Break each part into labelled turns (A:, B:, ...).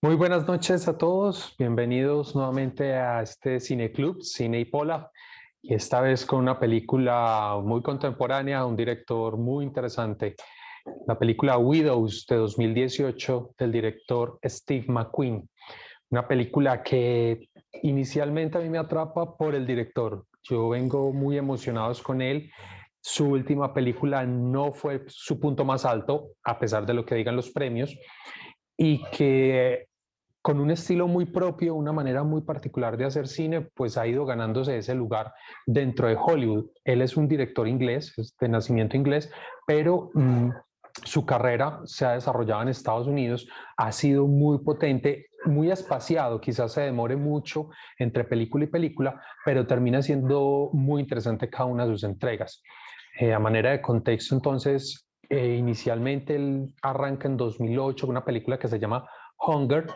A: Muy buenas noches a todos, bienvenidos nuevamente a este Cine Club, Cine y Pola, y esta vez con una película muy contemporánea, un director muy interesante, la película Widows de 2018 del director Steve McQueen, una película que inicialmente a mí me atrapa por el director, yo vengo muy emocionado con él. Su última película no fue su punto más alto, a pesar de lo que digan los premios, y que con un estilo muy propio, una manera muy particular de hacer cine, pues ha ido ganándose ese lugar dentro de Hollywood. Él es un director inglés, es de nacimiento inglés, pero su carrera se ha desarrollado en Estados Unidos, ha sido muy potente, muy espaciado, quizás se demore mucho entre película y película, pero termina siendo muy interesante cada una de sus entregas. A manera de contexto, entonces, inicialmente él arranca en 2008 con una película que se llama Hunger.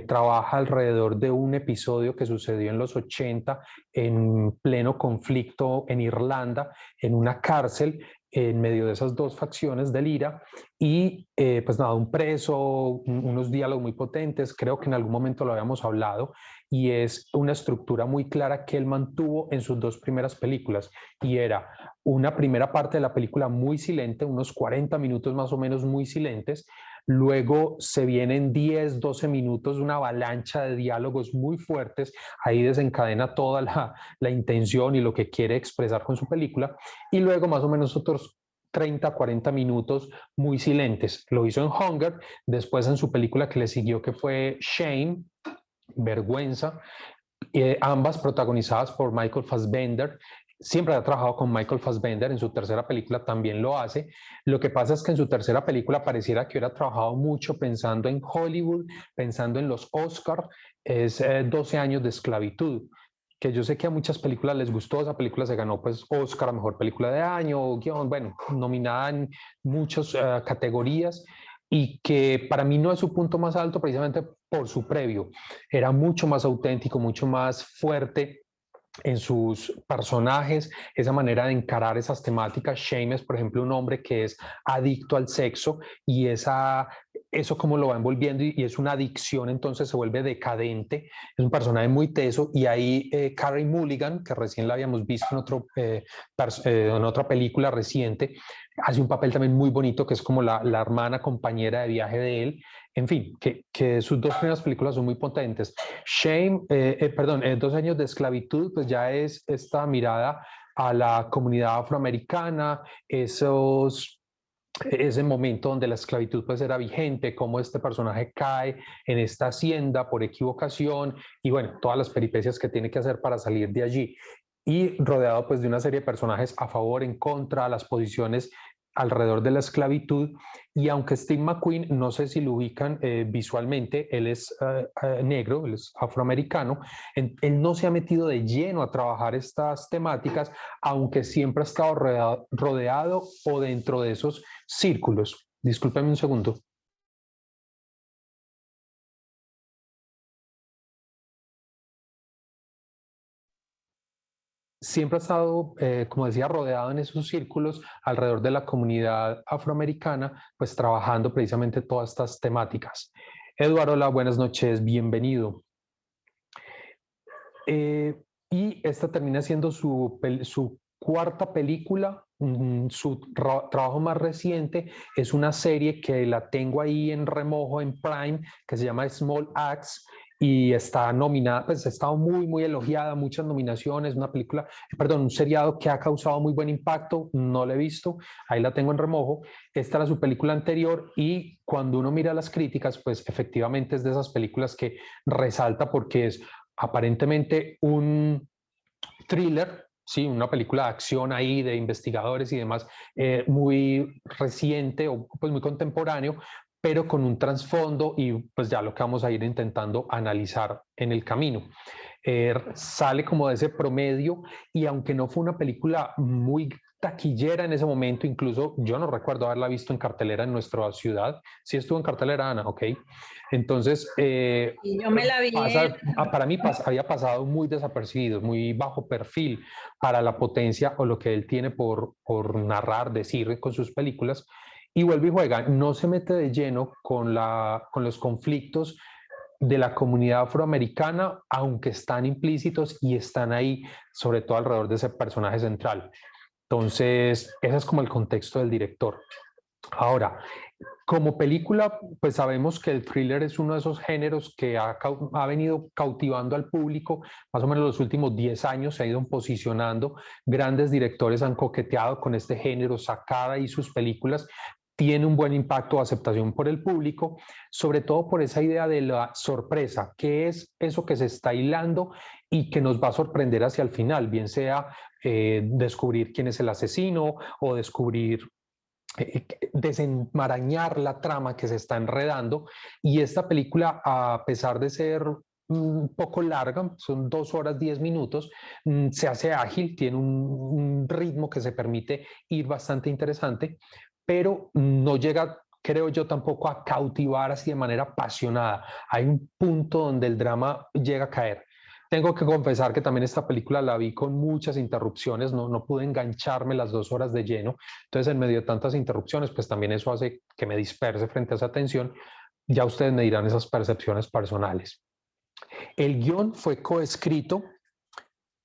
A: Trabaja alrededor de un episodio que sucedió en los 80 en pleno conflicto en Irlanda, en una cárcel, en medio de esas dos facciones del IRA, y pues nada, un preso, unos diálogos muy potentes, creo que en algún momento lo habíamos hablado, y es una estructura muy clara que él mantuvo en sus dos primeras películas, y era una primera parte de la película muy silente, unos 40 minutos más o menos muy silentes. Luego se vienen 10, 12 minutos, una avalancha de diálogos muy fuertes. Ahí desencadena toda la intención y lo que quiere expresar con su película. Y luego más o menos otros 30, 40 minutos muy silentes. Lo hizo en Hunger, después en su película que le siguió, que fue Shame, Vergüenza, ambas protagonizadas por Michael Fassbender. Siempre ha trabajado con Michael Fassbender, en su tercera película también lo hace. Lo que pasa es que en su tercera película pareciera que hubiera trabajado mucho pensando en Hollywood, pensando en los Oscars, es 12 años de esclavitud, que yo sé que a muchas películas les gustó. Esa película se ganó pues Oscar a Mejor Película de Año, guión, bueno, nominada en muchas categorías, y que para mí no es su punto más alto precisamente por su previo. Era mucho más auténtico, mucho más fuerte en sus personajes, esa manera de encarar esas temáticas. Shame es, por ejemplo, un hombre que es adicto al sexo, y eso como lo va envolviendo, y es una adicción, entonces se vuelve decadente. Es un personaje muy teso, y ahí Carey Mulligan, que recién la habíamos visto en otra película reciente, hace un papel también muy bonito, que es como la hermana compañera de viaje de él. En fin, que sus dos primeras películas son muy potentes. Shame, 2 años de esclavitud, pues ya es esta mirada a la comunidad afroamericana, ese momento donde la esclavitud pues era vigente, cómo este personaje cae en esta hacienda por equivocación, y bueno, todas las peripecias que tiene que hacer para salir de allí, y rodeado pues de una serie de personajes a favor, en contra, las posiciones alrededor de la esclavitud. Y aunque Steve McQueen, no sé si lo ubican visualmente, él es negro, él es afroamericano, él no se ha metido de lleno a trabajar estas temáticas, aunque siempre ha estado rodeado o dentro de esos círculos. Discúlpeme un segundo. Siempre ha estado, como decía, rodeado en esos círculos alrededor de la comunidad afroamericana, pues trabajando precisamente todas estas temáticas. Eduardo, hola, buenas noches, bienvenido. Eh, y esta termina siendo su cuarta película. Su trabajo más reciente es una serie que la tengo ahí en remojo en Prime, que se llama Small Axe, y está nominada, pues ha estado muy, muy elogiada, muchas nominaciones. Una película, perdón, un seriado que ha causado muy buen impacto. No lo he visto, ahí la tengo en remojo. Esta era su película anterior, y cuando uno mira las críticas, pues efectivamente es de esas películas que resalta porque es aparentemente un thriller, sí, una película de acción ahí, de investigadores y demás, muy reciente, o pues muy contemporáneo, pero con un trasfondo, y pues ya lo que vamos a ir intentando analizar en el camino. Sale como de ese promedio, y aunque no fue una película muy taquillera en ese momento, incluso yo no recuerdo haberla visto en cartelera en nuestra ciudad. Sí estuvo en cartelera, Ana, ok. Entonces,
B: Y yo me la vi
A: para mí había pasado muy desapercibido, muy bajo perfil para la potencia o lo que él tiene por narrar, decir con sus películas, y vuelve y juega, no se mete de lleno con los conflictos de la comunidad afroamericana, aunque están implícitos y están ahí, sobre todo alrededor de ese personaje central. Entonces, ese es como el contexto del director. Ahora, como película, pues sabemos que el thriller es uno de esos géneros que ha venido cautivando al público más o menos los últimos 10 años, se ha ido posicionando, grandes directores han coqueteado con este género, sacada y sus películas tiene un buen impacto o aceptación por el público, sobre todo por esa idea de la sorpresa, que es eso que se está hilando y que nos va a sorprender hacia el final, bien sea descubrir quién es el asesino o descubrir desenmarañar la trama que se está enredando. Y esta película, a pesar de ser un poco larga, son 2 horas 10 minutos, se hace ágil, tiene un ritmo que se permite ir bastante interesante, pero no llega, creo yo, tampoco a cautivar así de manera apasionada. Hay un punto donde el drama llega a caer. Tengo que confesar que también esta película la vi con muchas interrupciones, no pude engancharme las 2 horas de lleno, entonces en medio de tantas interrupciones, pues también eso hace que me disperse frente a esa atención. Ya ustedes me dirán esas percepciones personales. El guión fue coescrito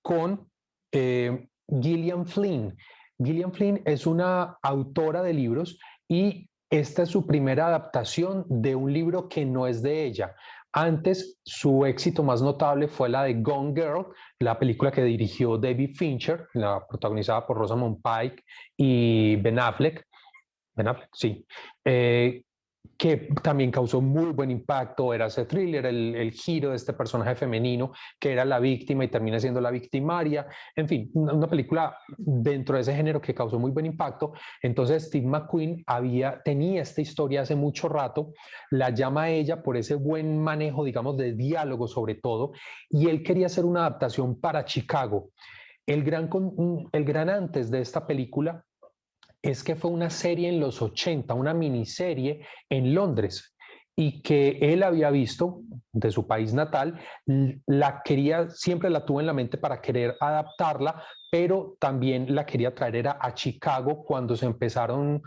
A: con Gillian Flynn. Gillian Flynn es una autora de libros y esta es su primera adaptación de un libro que no es de ella. Antes, su éxito más notable fue la de Gone Girl, la película que dirigió David Fincher, la protagonizada por Rosamund Pike y Ben Affleck. Ben Affleck, sí. Que también causó muy buen impacto, era ese thriller, el giro de este personaje femenino que era la víctima y termina siendo la victimaria, en fin, una película dentro de ese género que causó muy buen impacto. Entonces Steve McQueen tenía esta historia hace mucho rato, la llama a ella por ese buen manejo, digamos, de diálogo sobre todo, y él quería hacer una adaptación para Chicago. El gran antes de esta película es que fue una serie en los 80, una miniserie en Londres, y que él había visto de su país natal, la quería, siempre la tuvo en la mente para querer adaptarla, pero también la quería traer a Chicago cuando empezaron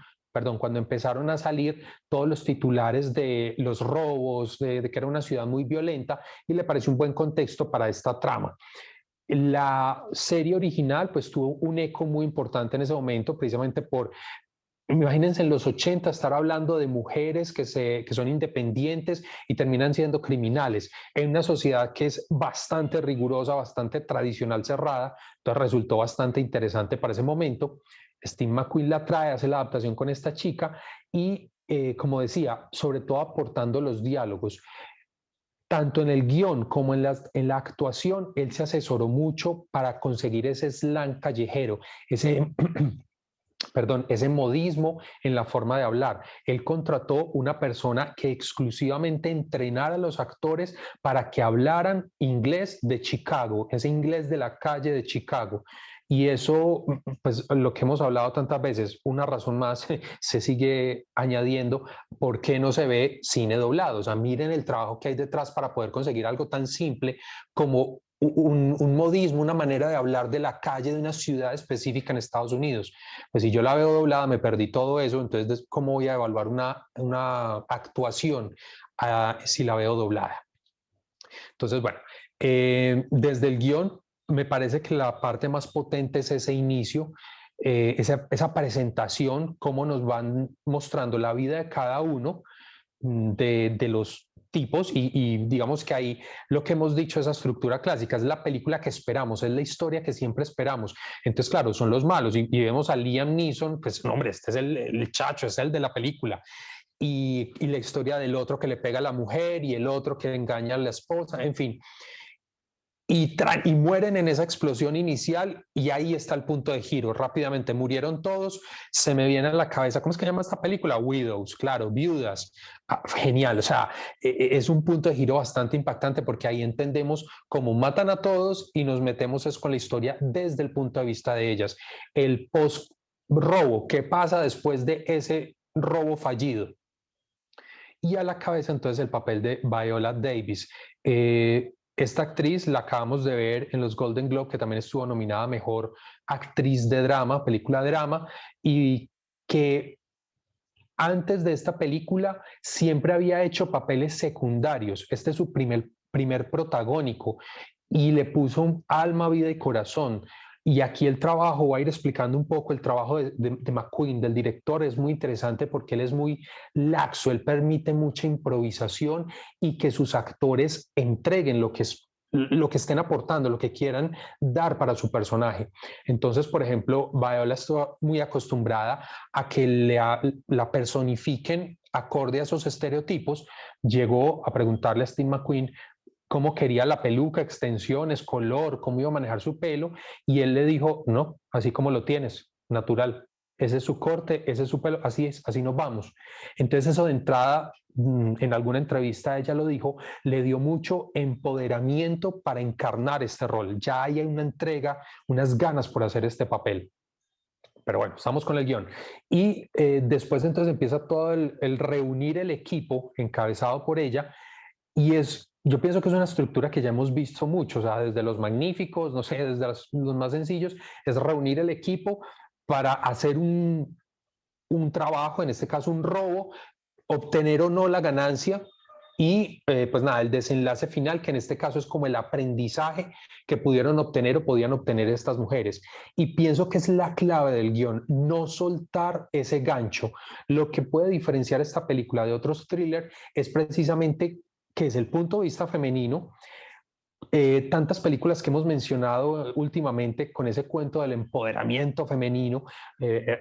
A: a salir todos los titulares de los robos, de que era una ciudad muy violenta, y le pareció un buen contexto para esta trama. La serie original pues tuvo un eco muy importante en ese momento, precisamente imagínense en los 80 estar hablando de mujeres que son independientes y terminan siendo criminales en una sociedad que es bastante rigurosa, bastante tradicional, cerrada. Entonces resultó bastante interesante para ese momento. Steve McQueen la trae, hace la adaptación con esta chica y, como decía, sobre todo aportando los diálogos. Tanto en el guión como en la actuación, él se asesoró mucho para conseguir ese slang callejero, ese, perdón, ese modismo en la forma de hablar. Él contrató una persona que exclusivamente entrenara a los actores para que hablaran inglés de Chicago, ese inglés de la calle de Chicago. Y eso, pues lo que hemos hablado tantas veces, una razón más se sigue añadiendo, ¿por qué no se ve cine doblado? O sea, miren el trabajo que hay detrás para poder conseguir algo tan simple como un modismo, una manera de hablar de la calle de una ciudad específica en Estados Unidos. Pues si yo la veo doblada, me perdí todo eso, entonces, ¿cómo voy a evaluar una actuación si la veo doblada? Entonces, bueno, desde el guión, me parece que la parte más potente es ese inicio, esa presentación, cómo nos van mostrando la vida de cada uno de los tipos y digamos que ahí lo que hemos dicho, esa estructura clásica, es la película que esperamos, es la historia que siempre esperamos. Entonces, claro, son los malos y vemos a Liam Neeson, pues no, hombre, este es el chacho, es el de la película. Y la historia del otro que le pega a la mujer y el otro que engaña a la esposa, en fin, y mueren en esa explosión inicial y ahí está el punto de giro. Rápidamente murieron todos, se me viene a la cabeza, ¿cómo es que se llama esta película? Widows, claro, viudas. Genial, o sea, es un punto de giro bastante impactante porque ahí entendemos cómo matan a todos y nos metemos es con la historia desde el punto de vista de ellas. El post-robo, ¿qué pasa después de ese robo fallido? Y a la cabeza entonces el papel de Viola Davis. Esta actriz la acabamos de ver en los Golden Globe, que también estuvo nominada a Mejor Actriz de Drama, película de drama, y que antes de esta película siempre había hecho papeles secundarios. Este es su primer protagónico y le puso un alma, vida y corazón. Y aquí el trabajo, va a ir explicando un poco el trabajo de McQueen, del director, es muy interesante porque él es muy laxo, él permite mucha improvisación y que sus actores entreguen lo que estén aportando, lo que quieran dar para su personaje. Entonces, por ejemplo, Viola está muy acostumbrada a que la personifiquen acorde a esos estereotipos. Llegó a preguntarle a Steve McQueen cómo quería la peluca, extensiones, color, cómo iba a manejar su pelo, y él le dijo, no, así como lo tienes, natural. Ese es su corte, ese es su pelo, así es, así nos vamos. Entonces eso de entrada, en alguna entrevista ella lo dijo, le dio mucho empoderamiento para encarnar este rol. Ya hay una entrega, unas ganas por hacer este papel. Pero bueno, estamos con el guión. Y después entonces empieza todo el reunir el equipo encabezado por ella yo pienso que es una estructura que ya hemos visto mucho, o sea, desde los magníficos, no sé, desde los más sencillos, es reunir el equipo para hacer un trabajo, en este caso un robo, obtener o no la ganancia y pues nada, el desenlace final, que en este caso es como el aprendizaje que pudieron obtener o podían obtener estas mujeres. Y pienso que es la clave del guión, no soltar ese gancho. Lo que puede diferenciar esta película de otros thrillers es precisamente que es el punto de vista femenino. Tantas películas que hemos mencionado últimamente con ese cuento del empoderamiento femenino,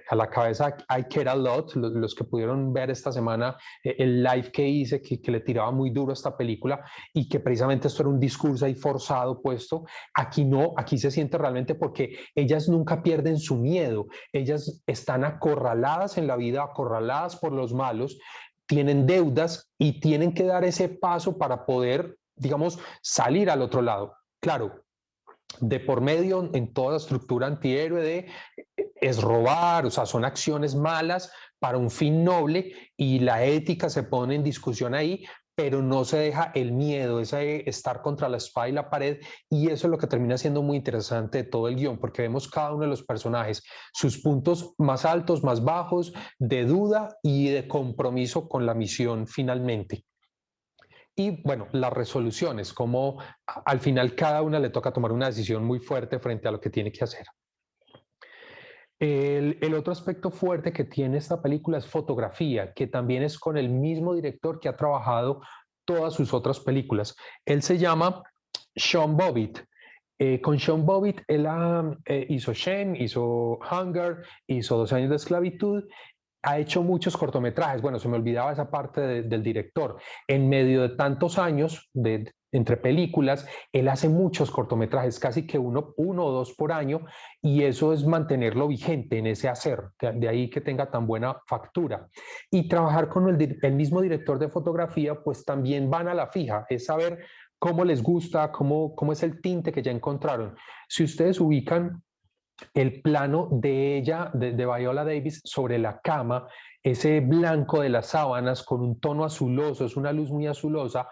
A: a la cabeza I Care a Lot, los que pudieron ver esta semana el live que hice, que le tiraba muy duro a esta película y que precisamente esto era un discurso ahí forzado puesto, aquí no, aquí se siente realmente porque ellas nunca pierden su miedo, ellas están acorraladas en la vida, acorraladas por los malos, tienen deudas y tienen que dar ese paso para poder, digamos, salir al otro lado. Claro, de por medio en toda estructura antihéroe es robar, o sea, son acciones malas para un fin noble y la ética se pone en discusión ahí, pero no se deja el miedo, ese estar contra la espada y la pared, y eso es lo que termina siendo muy interesante de todo el guión, porque vemos cada uno de los personajes, sus puntos más altos, más bajos, de duda y de compromiso con la misión finalmente. Y bueno, las resoluciones, como al final cada una le toca tomar una decisión muy fuerte frente a lo que tiene que hacer. El otro aspecto fuerte que tiene esta película es fotografía, que también es con el mismo director que ha trabajado todas sus otras películas. Él se llama Sean Bobbitt. Con Sean Bobbitt, él hizo Shane, hizo Hunger, hizo 2 años de esclavitud, ha hecho muchos cortometrajes. Bueno, se me olvidaba esa parte del director. En medio de tantos años entre películas, él hace muchos cortometrajes, casi que uno o dos por año, y eso es mantenerlo vigente en ese hacer, de ahí que tenga tan buena factura. Y trabajar con el mismo director de fotografía, pues también van a la fija, es saber cómo les gusta, cómo es el tinte que ya encontraron. Si ustedes ubican el plano de ella, de Viola Davis, sobre la cama, ese blanco de las sábanas con un tono azuloso, es una luz muy azulosa,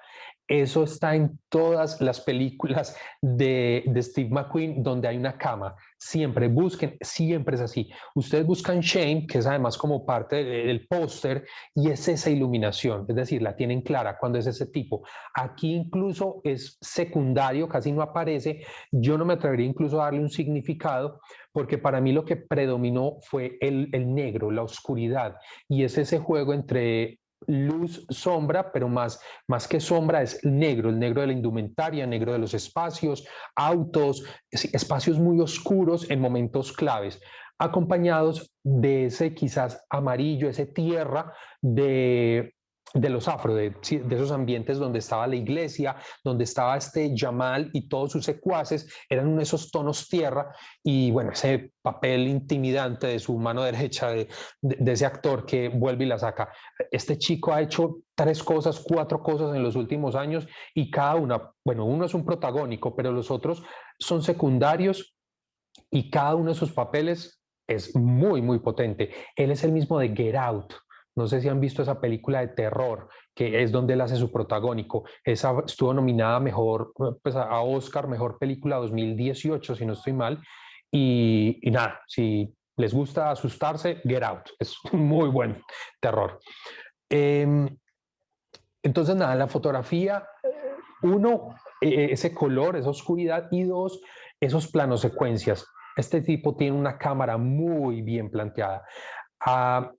A: eso está en todas las películas de Steve McQueen donde hay una cama. Siempre busquen, siempre es así. Ustedes buscan Shane, que es además como parte del póster, y es esa iluminación, es decir, la tienen clara cuando es ese tipo. Aquí incluso es secundario, casi no aparece. Yo no me atrevería incluso a darle un significado, porque para mí lo que predominó fue el negro, la oscuridad, y es ese juego entre luz, sombra, pero más que sombra es el negro de la indumentaria, el negro de los espacios, autos, espacios muy oscuros en momentos claves, acompañados de ese quizás amarillo, ese tierra de los afro, de esos ambientes donde estaba la iglesia, donde estaba este Jamal y todos sus secuaces, eran esos tonos tierra y bueno, ese papel intimidante de su mano derecha, de ese actor que vuelve y la saca. Este chico ha hecho 3 cosas, 4 cosas en los últimos años y cada una, bueno, uno es un protagónico, pero los otros son secundarios y cada uno de sus papeles es muy, muy potente. Él es el mismo de Get Out. No sé si han visto esa película de terror, que es donde él hace su protagónico. Esa estuvo nominada mejor, pues a Oscar, mejor película 2018, si no estoy mal. Y nada, si les gusta asustarse, Get Out, es muy buen terror. Entonces, nada, la fotografía, uno, ese color, esa oscuridad, y dos, esos planos secuencias. Este tipo tiene una cámara muy bien planteada. Ah,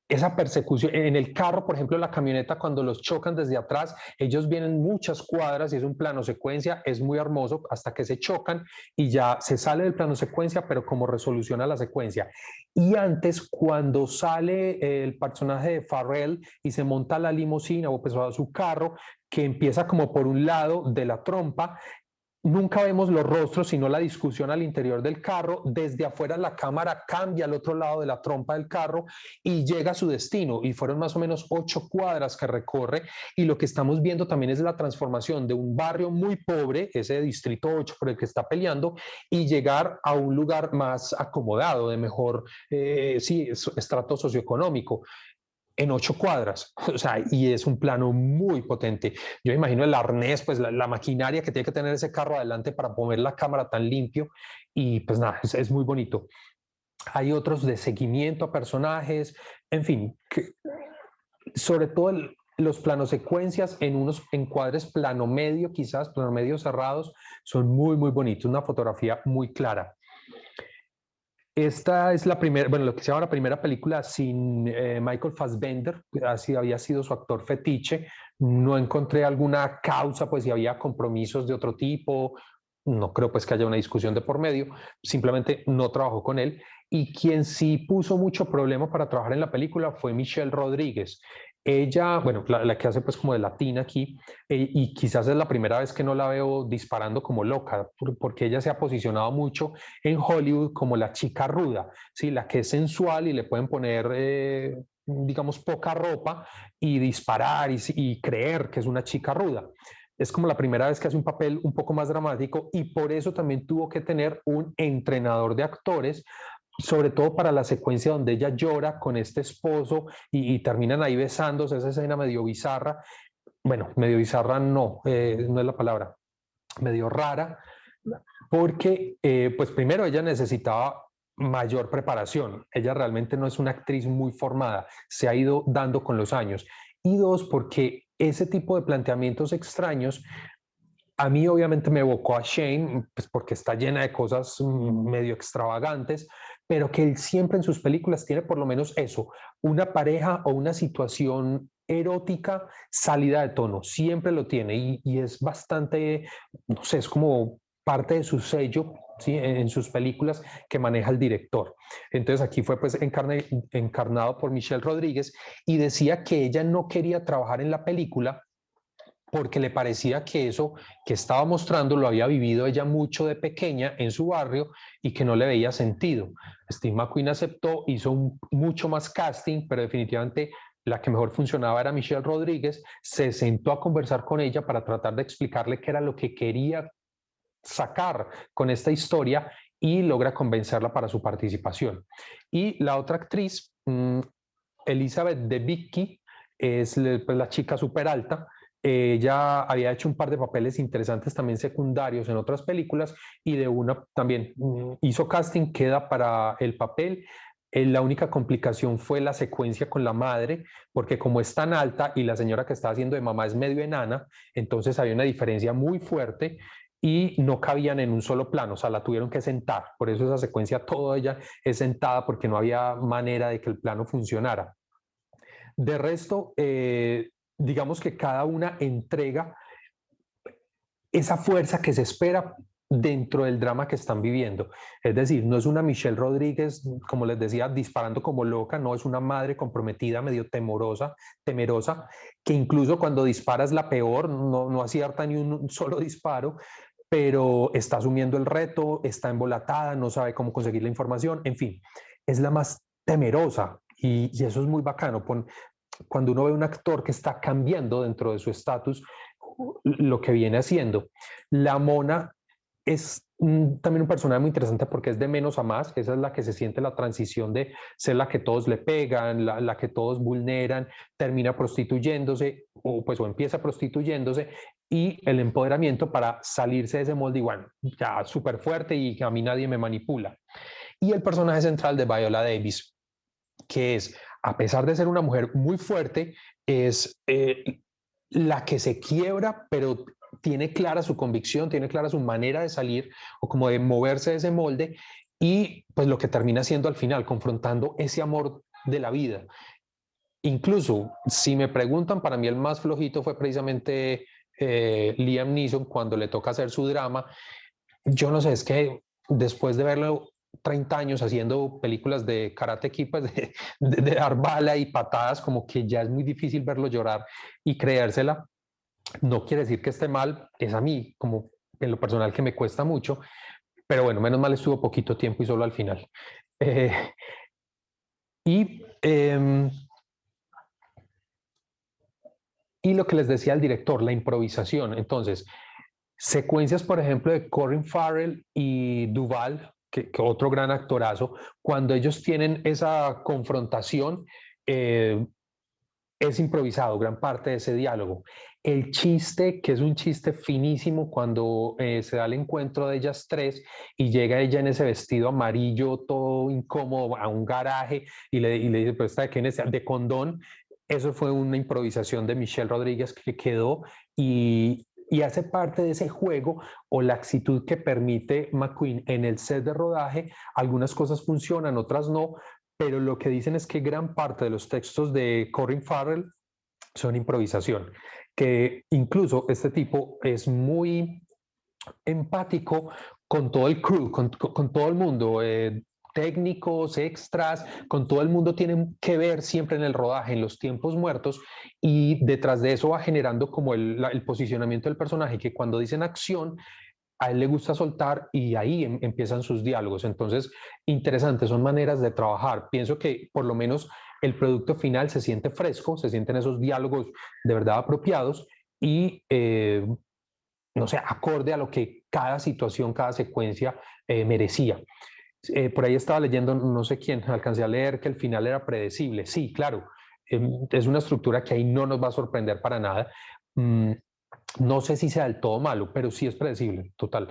A: esa persecución en el carro, por ejemplo, la camioneta, cuando los chocan desde atrás, ellos vienen muchas cuadras y es un plano secuencia, es muy hermoso hasta que se chocan y ya se sale del plano secuencia, pero como resoluciona la secuencia. Y antes, cuando sale el personaje de Farrell y se monta la limusina o pues a su carro, que empieza como por un lado de la trompa, nunca vemos los rostros, sino la discusión al interior del carro. Desde afuera la cámara cambia al otro lado de la trompa del carro y llega a su destino. Y fueron más o menos 8 cuadras que recorre. Y lo que estamos viendo también es la transformación de un barrio muy pobre, ese distrito 8 por el que está peleando, y llegar a un lugar más acomodado, de mejor estrato socioeconómico en 8 cuadras, o sea, y es un plano muy potente. Yo imagino el arnés, pues la maquinaria que tiene que tener ese carro adelante para poner la cámara tan limpio, y pues nada, es muy bonito. Hay otros de seguimiento a personajes, en fin, sobre todo los planos secuencias en unos encuadres plano medio, quizás plano medio cerrados, son muy, muy bonitos, una fotografía muy clara. Esta es la primera, bueno, lo que se llama la primera película sin Michael Fassbender, así había sido su actor fetiche. No encontré alguna causa, pues si había compromisos de otro tipo, no creo pues que haya una discusión de por medio, simplemente no trabajó con él. Y quien sí puso mucho problema para trabajar en la película fue Michelle Rodríguez. Ella, bueno, la que hace pues como de latina aquí, y quizás es la primera vez que no la veo disparando como loca, porque ella se ha posicionado mucho en Hollywood como la chica ruda, ¿sí? La que es sensual y le pueden poner, digamos, poca ropa y disparar y creer que es una chica ruda. Es como la primera vez que hace un papel un poco más dramático y por eso también tuvo que tener un entrenador de actores, sobre todo para la secuencia donde ella llora con este esposo y terminan ahí besándose, esa escena medio bizarra, bueno, medio bizarra no es la palabra, medio rara, porque pues primero ella necesitaba mayor preparación, ella realmente no es una actriz muy formada, se ha ido dando con los años, y dos, porque ese tipo de planteamientos extraños a mí obviamente me evocó a Shane, pues porque está llena de cosas medio extravagantes, pero que él siempre en sus películas tiene por lo menos eso, una pareja o una situación erótica salida de tono, siempre lo tiene y es bastante, no sé, es como parte de su sello, ¿sí? En sus películas que maneja el director. Entonces aquí fue pues encarnado por Michelle Rodríguez y decía que ella no quería trabajar en la película porque le parecía que eso que estaba mostrando lo había vivido ella mucho de pequeña en su barrio y que no le veía sentido. Steve McQueen aceptó, hizo mucho más casting, pero definitivamente la que mejor funcionaba era Michelle Rodríguez, se sentó a conversar con ella para tratar de explicarle qué era lo que quería sacar con esta historia y logra convencerla para su participación. Y la otra actriz, Elizabeth Debicki, es pues, la chica súper alta. Ella había hecho un par de papeles interesantes también secundarios en otras películas y de una también hizo casting, queda para el papel. La única complicación fue la secuencia con la madre, porque como es tan alta y la señora que está haciendo de mamá es medio enana, entonces había una diferencia muy fuerte y no cabían en un solo plano, o sea, la tuvieron que sentar. Por eso esa secuencia toda ella es sentada porque no había manera de que el plano funcionara. De resto, digamos que cada una entrega esa fuerza que se espera dentro del drama que están viviendo. Es decir, no es una Michelle Rodríguez, como les decía, disparando como loca, no es una madre comprometida, medio temerosa, que incluso cuando dispara es la peor, no acierta ni un solo disparo, pero está asumiendo el reto, está embolatada, no sabe cómo conseguir la información, en fin, es la más temerosa y eso es muy bacano. Cuando uno ve un actor que está cambiando dentro de su estatus, lo que viene haciendo. La Mona es también un personaje muy interesante porque es de menos a más, esa es la que se siente la transición de ser la que todos le pegan, la que todos vulneran, termina prostituyéndose o empieza prostituyéndose y el empoderamiento para salirse de ese molde igual, ya súper fuerte y a mí nadie me manipula. y el personaje central de Viola Davis, que es, a pesar de ser una mujer muy fuerte, es la que se quiebra, pero tiene clara su convicción, tiene clara su manera de salir o como de moverse de ese molde, y pues lo que termina siendo al final, confrontando ese amor de la vida. Incluso, si me preguntan, para mí el más flojito fue precisamente Liam Neeson cuando le toca hacer su drama. Yo no sé, es que después de verlo 30 años haciendo películas de Karate Kid, pues de dar bala y patadas, como que ya es muy difícil verlo llorar y creérsela. No quiere decir que esté mal, es a mí, como en lo personal, que me cuesta mucho, pero bueno, menos mal estuvo poquito tiempo y solo al final. Eh, y, eh, y lo que les decía el director, la improvisación. Entonces, secuencias, por ejemplo, de Colin Farrell y Duvall, que otro gran actorazo, cuando ellos tienen esa confrontación, eh, es improvisado gran parte de ese diálogo. El chiste, que es un chiste finísimo cuando se da el encuentro de ellas tres y llega ella en ese vestido amarillo, todo incómodo, a un garaje y le dice, pues, ¿de quién es? De condón. Eso fue una improvisación de Michelle Rodríguez que quedó y hace parte de ese juego o la actitud que permite McQueen en el set de rodaje. Algunas cosas funcionan, otras no, pero lo que dicen es que gran parte de los textos de Colin Farrell son improvisación, que incluso este tipo es muy empático con todo el crew, con todo el mundo, técnicos, extras, con todo el mundo tienen que ver siempre en el rodaje, en los tiempos muertos, y detrás de eso va generando como el posicionamiento del personaje, que cuando dicen acción, a él le gusta soltar y ahí empiezan sus diálogos. Entonces, interesante, son maneras de trabajar. Pienso que por lo menos el producto final se siente fresco, se sienten esos diálogos de verdad apropiados y, no sé, acorde a lo que cada situación, cada secuencia merecía. Por ahí estaba leyendo, no sé quién, alcancé a leer que el final era predecible. Sí, claro, es una estructura que ahí no nos va a sorprender para nada. No sé si sea del todo malo, pero sí es predecible, total.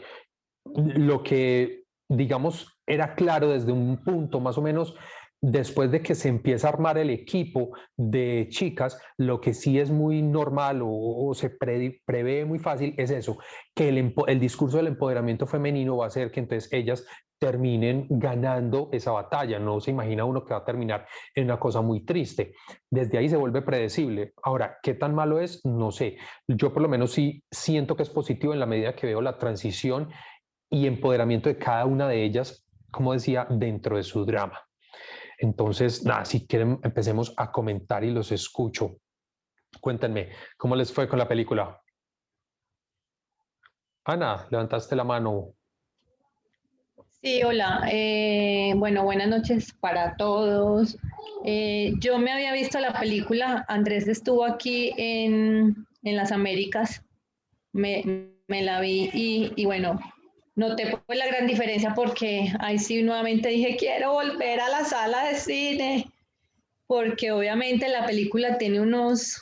A: Lo que, digamos, era claro desde un punto más o menos después de que se empieza a armar el equipo de chicas, lo que sí es muy normal o se prevé muy fácil es eso, que el discurso del empoderamiento femenino va a hacer que entonces ellas terminen ganando esa batalla. No se imagina uno que va a terminar en una cosa muy triste. Desde ahí se vuelve predecible. Ahora, ¿qué tan malo es? No sé. Yo por lo menos sí siento que es positivo en la medida que veo la transición y empoderamiento de cada una de ellas, como decía, dentro de su drama. Entonces, nada, si quieren, empecemos a comentar y los escucho. Cuéntenme, ¿cómo les fue con la película? Ana, levantaste la mano.
B: Sí, hola. Bueno, buenas noches para todos. Yo me había visto la película, Andrés estuvo aquí en las Américas, me la vi y bueno, noté pues la gran diferencia porque ahí sí nuevamente dije, quiero volver a la sala de cine. Porque obviamente la película tiene unos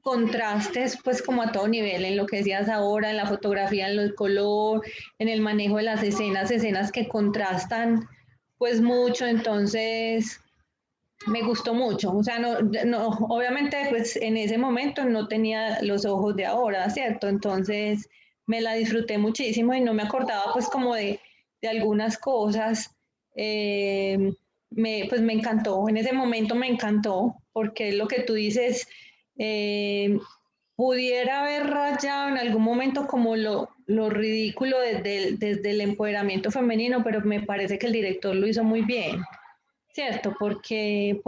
B: contrastes, pues como a todo nivel, en lo que decías ahora, en la fotografía, en el color, en el manejo de las escenas, escenas que contrastan pues mucho, entonces me gustó mucho, o sea, obviamente pues en ese momento no tenía los ojos de ahora, ¿cierto? Entonces me la disfruté muchísimo y no me acordaba pues como de algunas cosas. Eh, pues me encantó, en ese momento me encantó, porque lo que tú dices, eh, pudiera haber rayado en algún momento como lo ridículo desde el empoderamiento femenino, pero me parece que el director lo hizo muy bien. ¿Cierto? Porque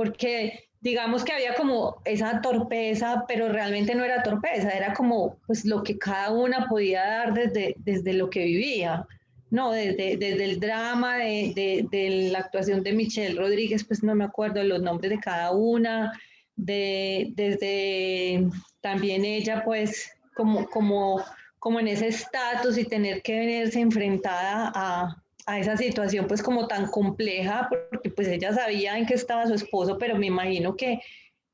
B: digamos que había como esa torpeza, pero realmente no era torpeza, era como pues lo que cada una podía dar desde lo que vivía, ¿no? Desde el drama, de la actuación de Michelle Rodríguez, pues no me acuerdo los nombres de cada una, desde también ella pues como en ese estatus y tener que venirse enfrentada a esa situación pues como tan compleja, porque pues ella sabía en qué estaba su esposo, pero me imagino que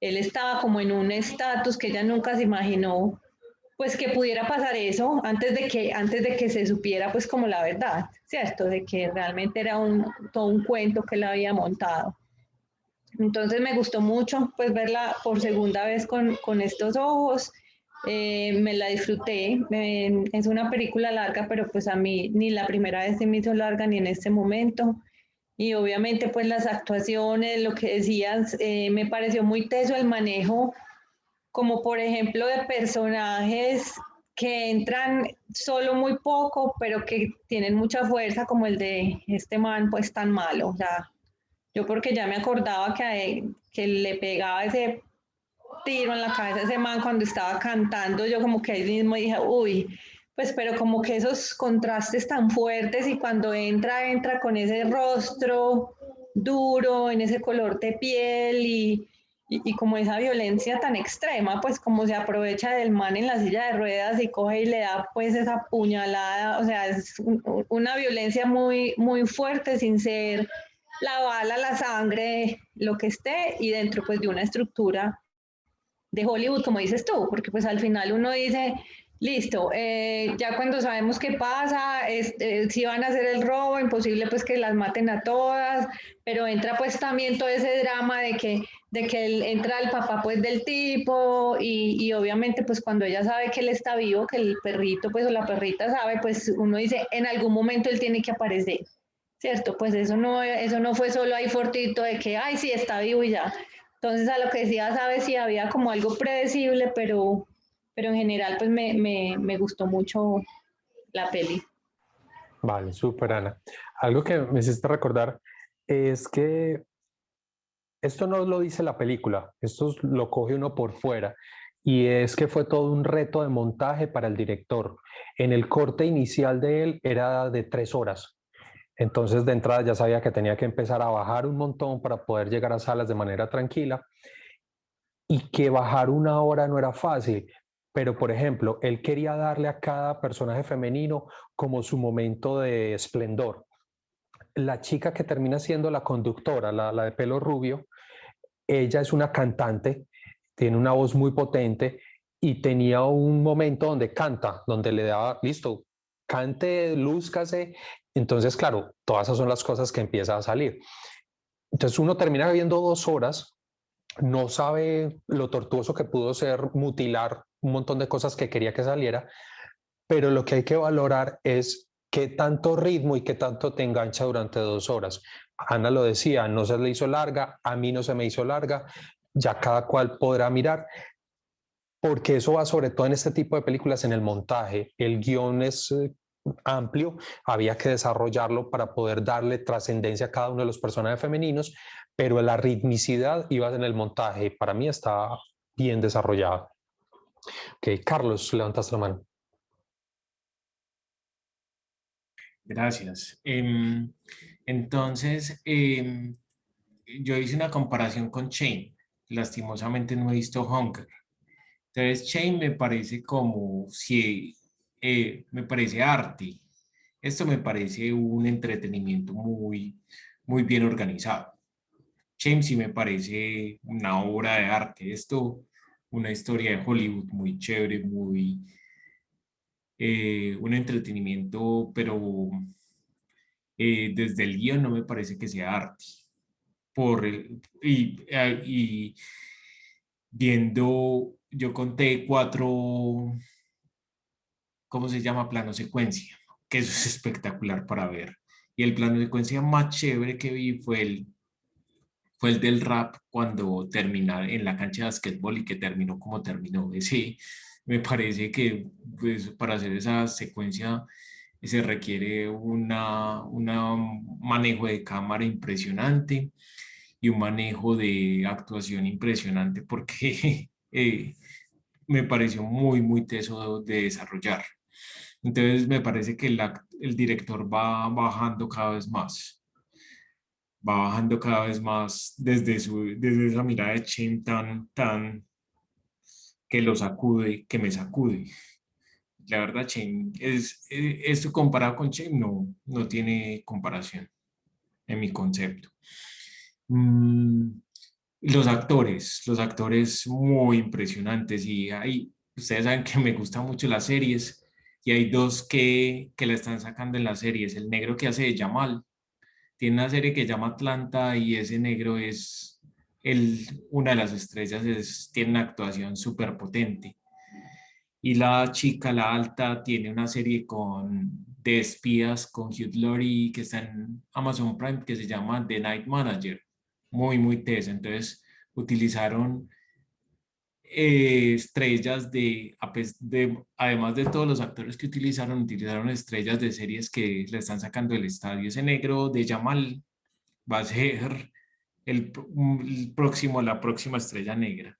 B: él estaba como en un estatus que ella nunca se imaginó pues que pudiera pasar eso antes de que se supiera pues como la verdad, ¿cierto? De que realmente era todo un cuento que él había montado. Entonces me gustó mucho pues verla por segunda vez con estos ojos, me la disfruté, es una película larga, pero pues a mí ni la primera vez se me hizo larga ni en este momento. Y obviamente pues las actuaciones, lo que decías, me pareció muy teso el manejo, como por ejemplo de personajes que entran solo muy poco, pero que tienen mucha fuerza, como el de este man pues tan malo. O sea, yo porque ya me acordaba que le pegaba ese tiro en la cabeza a ese man cuando estaba cantando, yo como que ahí mismo dije, uy, pues pero como que esos contrastes tan fuertes y cuando entra con ese rostro duro, en ese color de piel y como esa violencia tan extrema, pues como se aprovecha del man en la silla de ruedas y coge y le da pues esa puñalada, o sea, es una violencia muy, muy fuerte sin ser la bala, la sangre, lo que esté, y dentro pues de una estructura de Hollywood, como dices tú, porque pues al final uno dice, listo, ya cuando sabemos qué pasa, si van a hacer el robo, imposible pues que las maten a todas, pero entra pues también todo ese drama de que entra el papá pues del tipo y obviamente pues cuando ella sabe que él está vivo, que el perrito pues o la perrita sabe, pues uno dice, en algún momento él tiene que aparecer. ¿Cierto? Pues eso no fue solo ahí fortito de que, ay, sí, está vivo y ya. Entonces, a lo que decía, sabes, sí había como algo predecible, pero en general, pues me gustó mucho la peli.
A: Vale, súper, Ana. Algo que me hiciste recordar es que esto no lo dice la película, esto lo coge uno por fuera, y es que fue todo un reto de montaje para el director. En el corte inicial de él era de 3 horas, entonces de entrada ya sabía que tenía que empezar a bajar un montón para poder llegar a salas de manera tranquila, y que bajar 1 hora no era fácil, pero por ejemplo, él quería darle a cada personaje femenino como su momento de esplendor. La chica que termina siendo la conductora, la de pelo rubio, ella es una cantante, tiene una voz muy potente y tenía un momento donde canta, donde le daba, listo, cante, lúzcase. Entonces, claro, todas esas son las cosas que empiezan a salir. Entonces uno termina viendo 2 horas, no sabe lo tortuoso que pudo ser mutilar un montón de cosas que quería que saliera, pero lo que hay que valorar es qué tanto ritmo y qué tanto te engancha durante 2 horas. Ana lo decía, no se le hizo larga, a mí no se me hizo larga, ya cada cual podrá mirar, porque eso va sobre todo en este tipo de películas en el montaje. El guión es amplio, había que desarrollarlo para poder darle trascendencia a cada uno de los personajes femeninos, pero la ritmicidad iba en el montaje. Para mí está bien desarrollada. Ok, Carlos, levantaste la mano.
C: Gracias. Entonces, yo hice una comparación con Chain. Lastimosamente no he visto Hunger. Entonces, Chain me parece como si, me parece arte. Esto me parece un entretenimiento muy bien organizado. Chain sí me parece una obra de arte. Esto, una historia de Hollywood muy chévere, un entretenimiento, pero desde el guión no me parece que sea arte. Y viendo, yo conté 4, ¿cómo se llama? Plano secuencia, que eso es espectacular para ver. Y el plano secuencia más chévere que vi fue el del rap cuando termina en la cancha de básquetbol y que terminó como terminó. Ese, me parece que pues, para hacer esa secuencia se requiere un manejo de cámara impresionante y un manejo de actuación impresionante porque me pareció muy teso de desarrollar. Entonces me parece que el director va bajando cada vez más, va bajando cada vez más desde esa mirada de Chen tan que lo sacude, que me sacude. La verdad, Chen, esto comparado con Chen no tiene comparación en mi concepto. Mm, los actores muy impresionantes y hay Ustedes saben que me gustan mucho las series y hay dos que la están sacando en las series. El negro que hace de Jamal tiene una serie que se llama Atlanta y ese negro es una de las estrellas, tiene una actuación súper potente. Y la chica, la alta, tiene una serie de espías con Hugh Laurie que está en Amazon Prime que se llama The Night Manager. Muy, muy tesa. Entonces utilizaron estrellas además de todos los actores que utilizaron estrellas de series que le están sacando del estadio. Ese negro de Jamal va a ser la próxima estrella negra.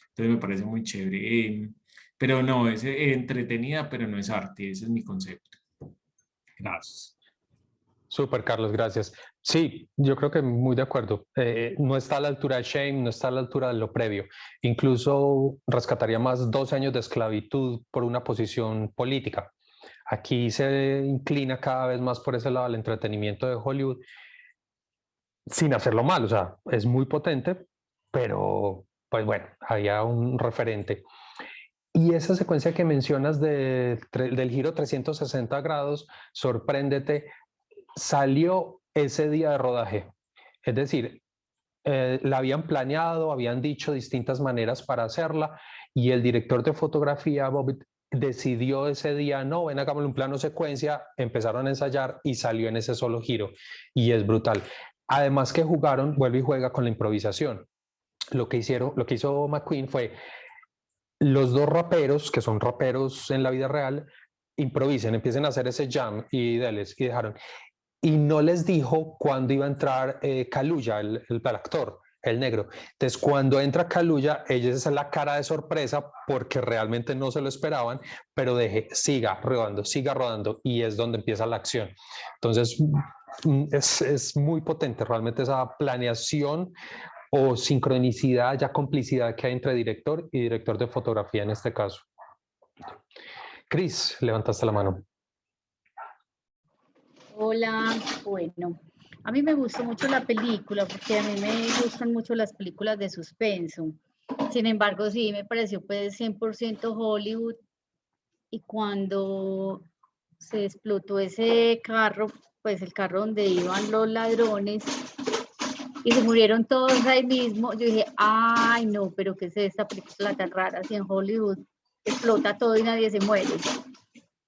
C: Entonces me parece muy chévere. Pero no, es entretenida, pero no es arte. Ese es mi concepto. Gracias.
A: Súper, Carlos, gracias. Sí, yo creo que muy de acuerdo. No está a la altura de Shane, no está a la altura de lo previo. Incluso rescataría más 12 años de esclavitud por una posición política. Aquí se inclina cada vez más por ese lado el entretenimiento de Hollywood, sin hacerlo mal. O sea, es muy potente, pero pues bueno, había un referente. Y esa secuencia que mencionas del giro 360 grados, sorpréndete, salió ese día de rodaje. Es decir, la habían planeado, habían dicho distintas maneras para hacerla y el director de fotografía, Bobbitt, decidió ese día, no, ven, hagámosle un plano secuencia, empezaron a ensayar y salió en ese solo giro y es brutal. Además que jugaron, vuelve y juega con la improvisación. Lo que hizo McQueen fue los dos raperos, que son raperos en la vida real, improvisen, empiecen a hacer ese jam y dejaron. Y no les dijo cuándo iba a entrar Kaluuya, el actor, el negro. Entonces, cuando entra Kaluuya, ella es la cara de sorpresa porque realmente no se lo esperaban, pero siga rodando, y es donde empieza la acción. Entonces, es muy potente realmente esa planeación o sincronicidad, ya complicidad que hay entre director y director de fotografía en este caso. Cris, levantaste la mano.
D: Hola, bueno, a mí me gustó mucho la película porque a mí me gustan mucho las películas de suspenso. Sin embargo, sí, me pareció pues 100% Hollywood y cuando se explotó ese carro, pues el carro donde iban los ladrones y se murieron todos ahí mismo, yo dije, ay no, pero ¿qué es esta película tan rara? Si en Hollywood explota todo y nadie se muere.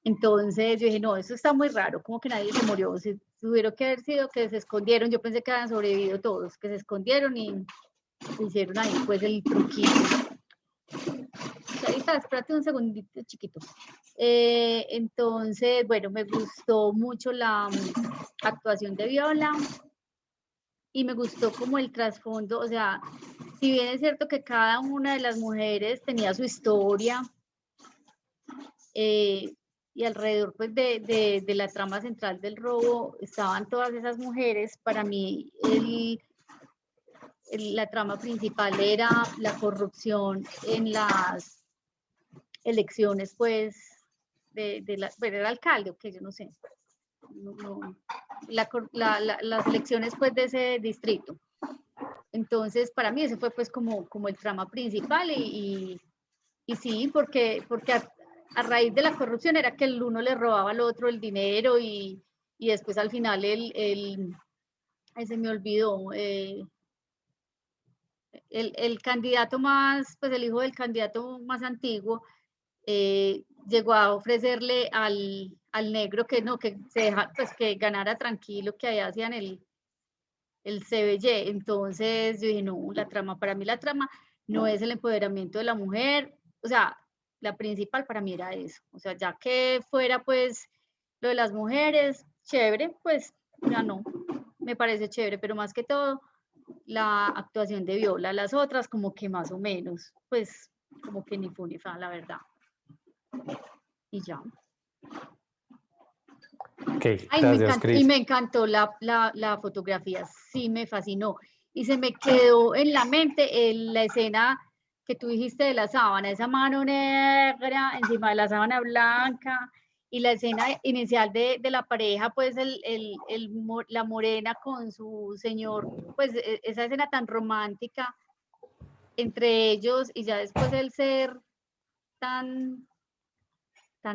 D: Entonces yo dije, no, eso está muy raro, como que nadie se murió. Si tuvieron que haber sido que se escondieron, yo pensé que habían sobrevivido todos, que se escondieron y hicieron ahí pues el truquito. Ahí está, espérate un segundito chiquito. Entonces, bueno, me gustó mucho la actuación de Viola y me gustó como el trasfondo, o sea, si bien es cierto que cada una de las mujeres tenía su historia, y alrededor pues de la trama central del robo estaban todas esas mujeres. Para mí la trama principal era la corrupción en las elecciones pues bueno, el alcalde, que yo no sé, las elecciones pues de ese distrito. Entonces para mí ese fue pues como el trama principal y sí, porque a raíz de la corrupción era que el uno le robaba al otro el dinero y después al final se me olvidó, el candidato más, pues el hijo del candidato más antiguo, llegó a ofrecerle al negro que no, que se deja, pues que ganara tranquilo, que allá hacían el CBY. Entonces yo dije, no, para mí la trama no es el empoderamiento de la mujer, o sea, la principal para mí era eso, o sea, ya que fuera pues lo de las mujeres, chévere, pues ya no, me parece chévere, pero más que todo la actuación de Viola, las otras como que más o menos, pues como que ni fu ni fa, la verdad. Y ya.
A: Okay,
D: ay,
A: gracias, Cris.
D: y me encantó la fotografía, sí me fascinó. Y se me quedó en la mente la escena que tú dijiste de la sábana, esa mano negra encima de la sábana blanca, y la escena inicial de la pareja, pues la morena con su señor, pues esa escena tan romántica entre ellos, y ya después el ser tan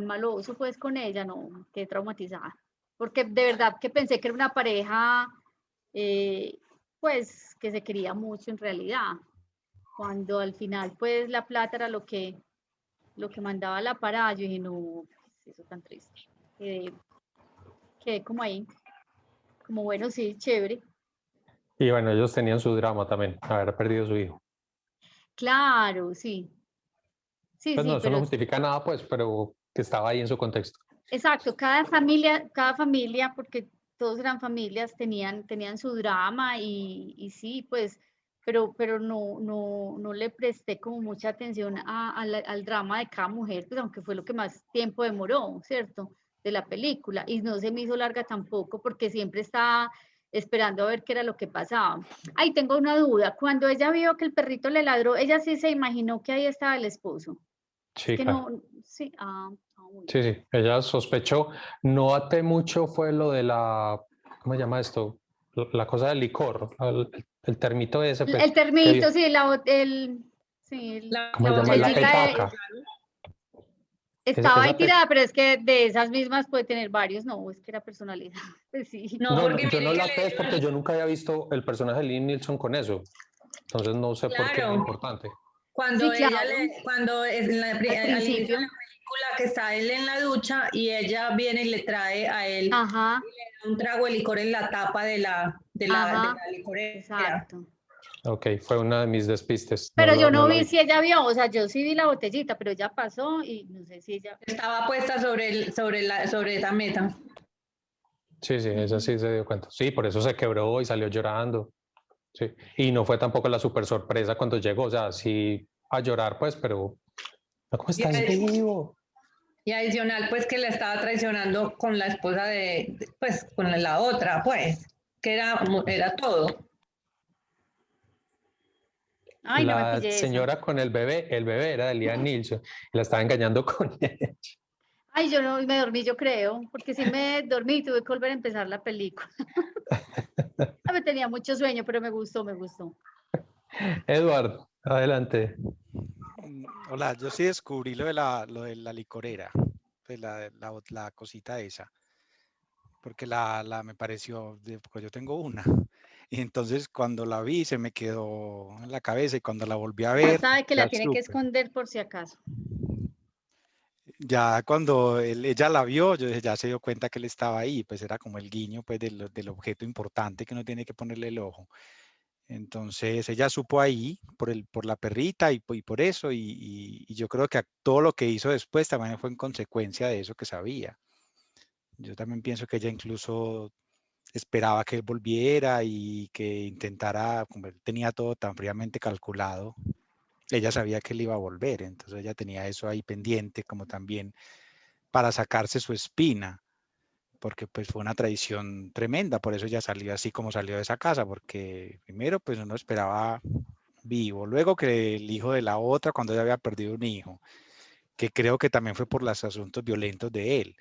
D: maloso pues con ella, no, quedé traumatizada. Porque de verdad que pensé que era una pareja, pues, que se quería mucho en realidad. Cuando al final, pues, la plata era lo que mandaba la parada, yo dije, no, eso tan triste. Quedé como ahí, como bueno, sí, chévere.
A: Y bueno, ellos tenían su drama también, haber perdido a su hijo.
D: Claro, sí. Sí,
A: Pues no,
D: sí,
A: eso no
D: pero
A: justifica nada, pues, pero que estaba ahí en su contexto.
D: exacto, cada familia, porque todos eran familias, tenían su drama y sí, pues, pero no le presté como mucha atención al drama de cada mujer, pues aunque fue lo que más tiempo demoró, ¿cierto? De la película, y no se me hizo larga tampoco, porque siempre estaba esperando a ver qué era lo que pasaba. Ay, tengo una duda, cuando ella vio que el perrito le ladró, ella sí se imaginó que ahí estaba el esposo. Es
A: Sí,
D: que
A: claro.
D: no, sí, bueno.
A: Sí, sí, ella sospechó. No hace mucho fue lo de la, ¿cómo se llama esto? La cosa del licor, el termito ese, pues,
D: El termito, sí,
A: ¿cómo
D: la
A: se llama? La
D: botellita
A: petaca.
D: estaba ahí
A: Esa
D: tirada, pero es que de esas mismas puede tener varios, no, es que era personalidad, pues sí.
B: No,
A: No, no,
B: porque
A: yo
B: mire
A: no
B: que
A: la
B: le
A: sé es porque
B: dieron,
A: yo nunca había visto el personaje de Liam Neeson con eso. Entonces no sé por qué era
B: claro,
A: importante.
B: cuando
D: Sí,
B: ella
D: claro,
B: le, cuando
D: al
B: al inicio de
D: principio.
B: la película que está él en la ducha y ella viene y le trae a él
D: Ajá,
B: un trago de licor en la tapa de
D: ajá,
B: la licorera.
D: exacto.
A: Ok, fue una de mis despistes. No,
D: Pero yo
A: no
D: no
A: la
D: vi
A: vi.
D: si ella vio, o sea, yo sí vi la botellita, pero ella pasó y no sé si ella.
B: Estaba puesta sobre esa mesa.
A: Sí, sí, esa sí se dio cuenta. Sí, por eso se quebró y salió llorando. Sí. Y no fue tampoco la super sorpresa cuando llegó. O sea, sí a llorar, pues, pero ¿cómo
B: Y,
A: estás vivo?
B: y adicional, pues que le estaba traicionando con la esposa pues con la otra, pues, que era todo.
D: Ay, no me
A: La
D: pillé esa.
A: señora con el bebé era de Liam Neeson. La estaba engañando con él.
D: Ay, yo no me dormí, yo creo, porque sí me dormí y tuve que volver a empezar la película. Me tenía mucho sueño, pero me gustó, me gustó.
A: Eduardo, adelante.
E: Hola, yo sí descubrí lo de la licorera, pues la cosita esa, porque me pareció, porque yo tengo una, y entonces cuando la vi se me quedó en la cabeza y cuando la volví a
D: Ya
E: ver,
D: sabe que
E: ya
D: la tiene que
E: supe.
D: esconder por si acaso.
E: Ya cuando ella la vio, yo dije, ya se dio cuenta que él estaba ahí, pues era como el guiño pues del objeto importante que uno tiene que ponerle el ojo. Entonces ella supo ahí por la perrita y por eso, y yo creo que todo lo que hizo después también fue en consecuencia de eso que sabía. Yo también pienso que ella incluso esperaba que él volviera y que intentara, como él tenía todo tan fríamente calculado, ella sabía que él iba a volver, entonces ella tenía eso ahí pendiente como también para sacarse su espina, porque pues fue una traición tremenda, por eso ella salió así como salió de esa casa, porque primero pues uno esperaba vivo, luego que el hijo de la otra cuando ella había perdido un hijo, que creo que también fue por los asuntos violentos de él.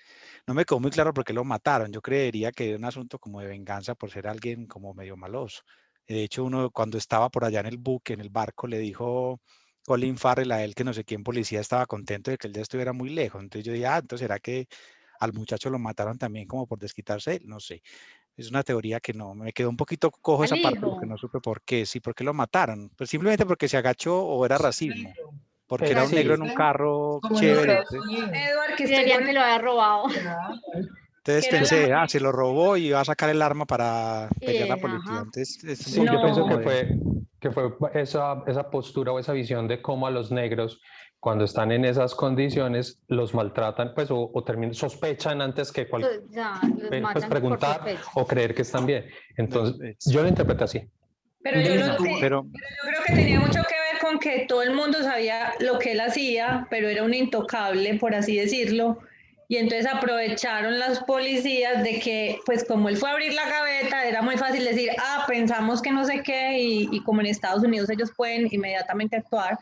E: No me quedó muy claro por qué lo mataron, yo creería que era un asunto como de venganza por ser alguien como medio maloso. De hecho, uno cuando estaba por allá en el buque, en el barco, le dijo Colin Farrell a él que no sé quién policía estaba contento de que él ya estuviera muy lejos. Entonces yo dije, entonces será que al muchacho lo mataron también como por desquitarse, no sé. Es una teoría que no, me quedó un poquito cojo
D: Al
E: esa parte porque
D: hijo.
E: no supe por qué, sí, por qué lo mataron. Pues simplemente porque se agachó o era racismo, porque era un negro
A: Sí,
E: en un carro
B: Como en
E: chévere.
B: Estados
E: Entonces,
B: Unidos. Edward, que estoy
D: Creería
B: con
D: que
B: él,
D: lo había robado.
E: entonces
B: que era la...
E: pensé, se lo robó y iba a sacar el arma para pelear a la policía.
D: Ajá.
E: Entonces es un
A: sí, yo
E: poquito
A: pienso
B: No,
E: como de...
A: que fue esa postura o esa visión de cómo a los negros, cuando están en esas condiciones, los maltratan, pues, o sospechan antes que
D: Ya, los
A: pues,
D: matan por
A: preguntar
D: sospecha.
A: o creer que están bien. Entonces, yo lo
E: Exacto.
A: interpreto así.
B: pero
C: Yo
B: yo,
C: no
B: no
C: estuvo,
B: sé,
E: Pero
B: pero yo creo que tenía mucho que ver con que todo el mundo sabía lo que él hacía, pero era un intocable, por así decirlo. Y entonces aprovecharon las policías de que, pues como él fue a abrir la gaveta, era muy fácil decir, pensamos que no sé qué, y como en Estados Unidos ellos pueden inmediatamente actuar.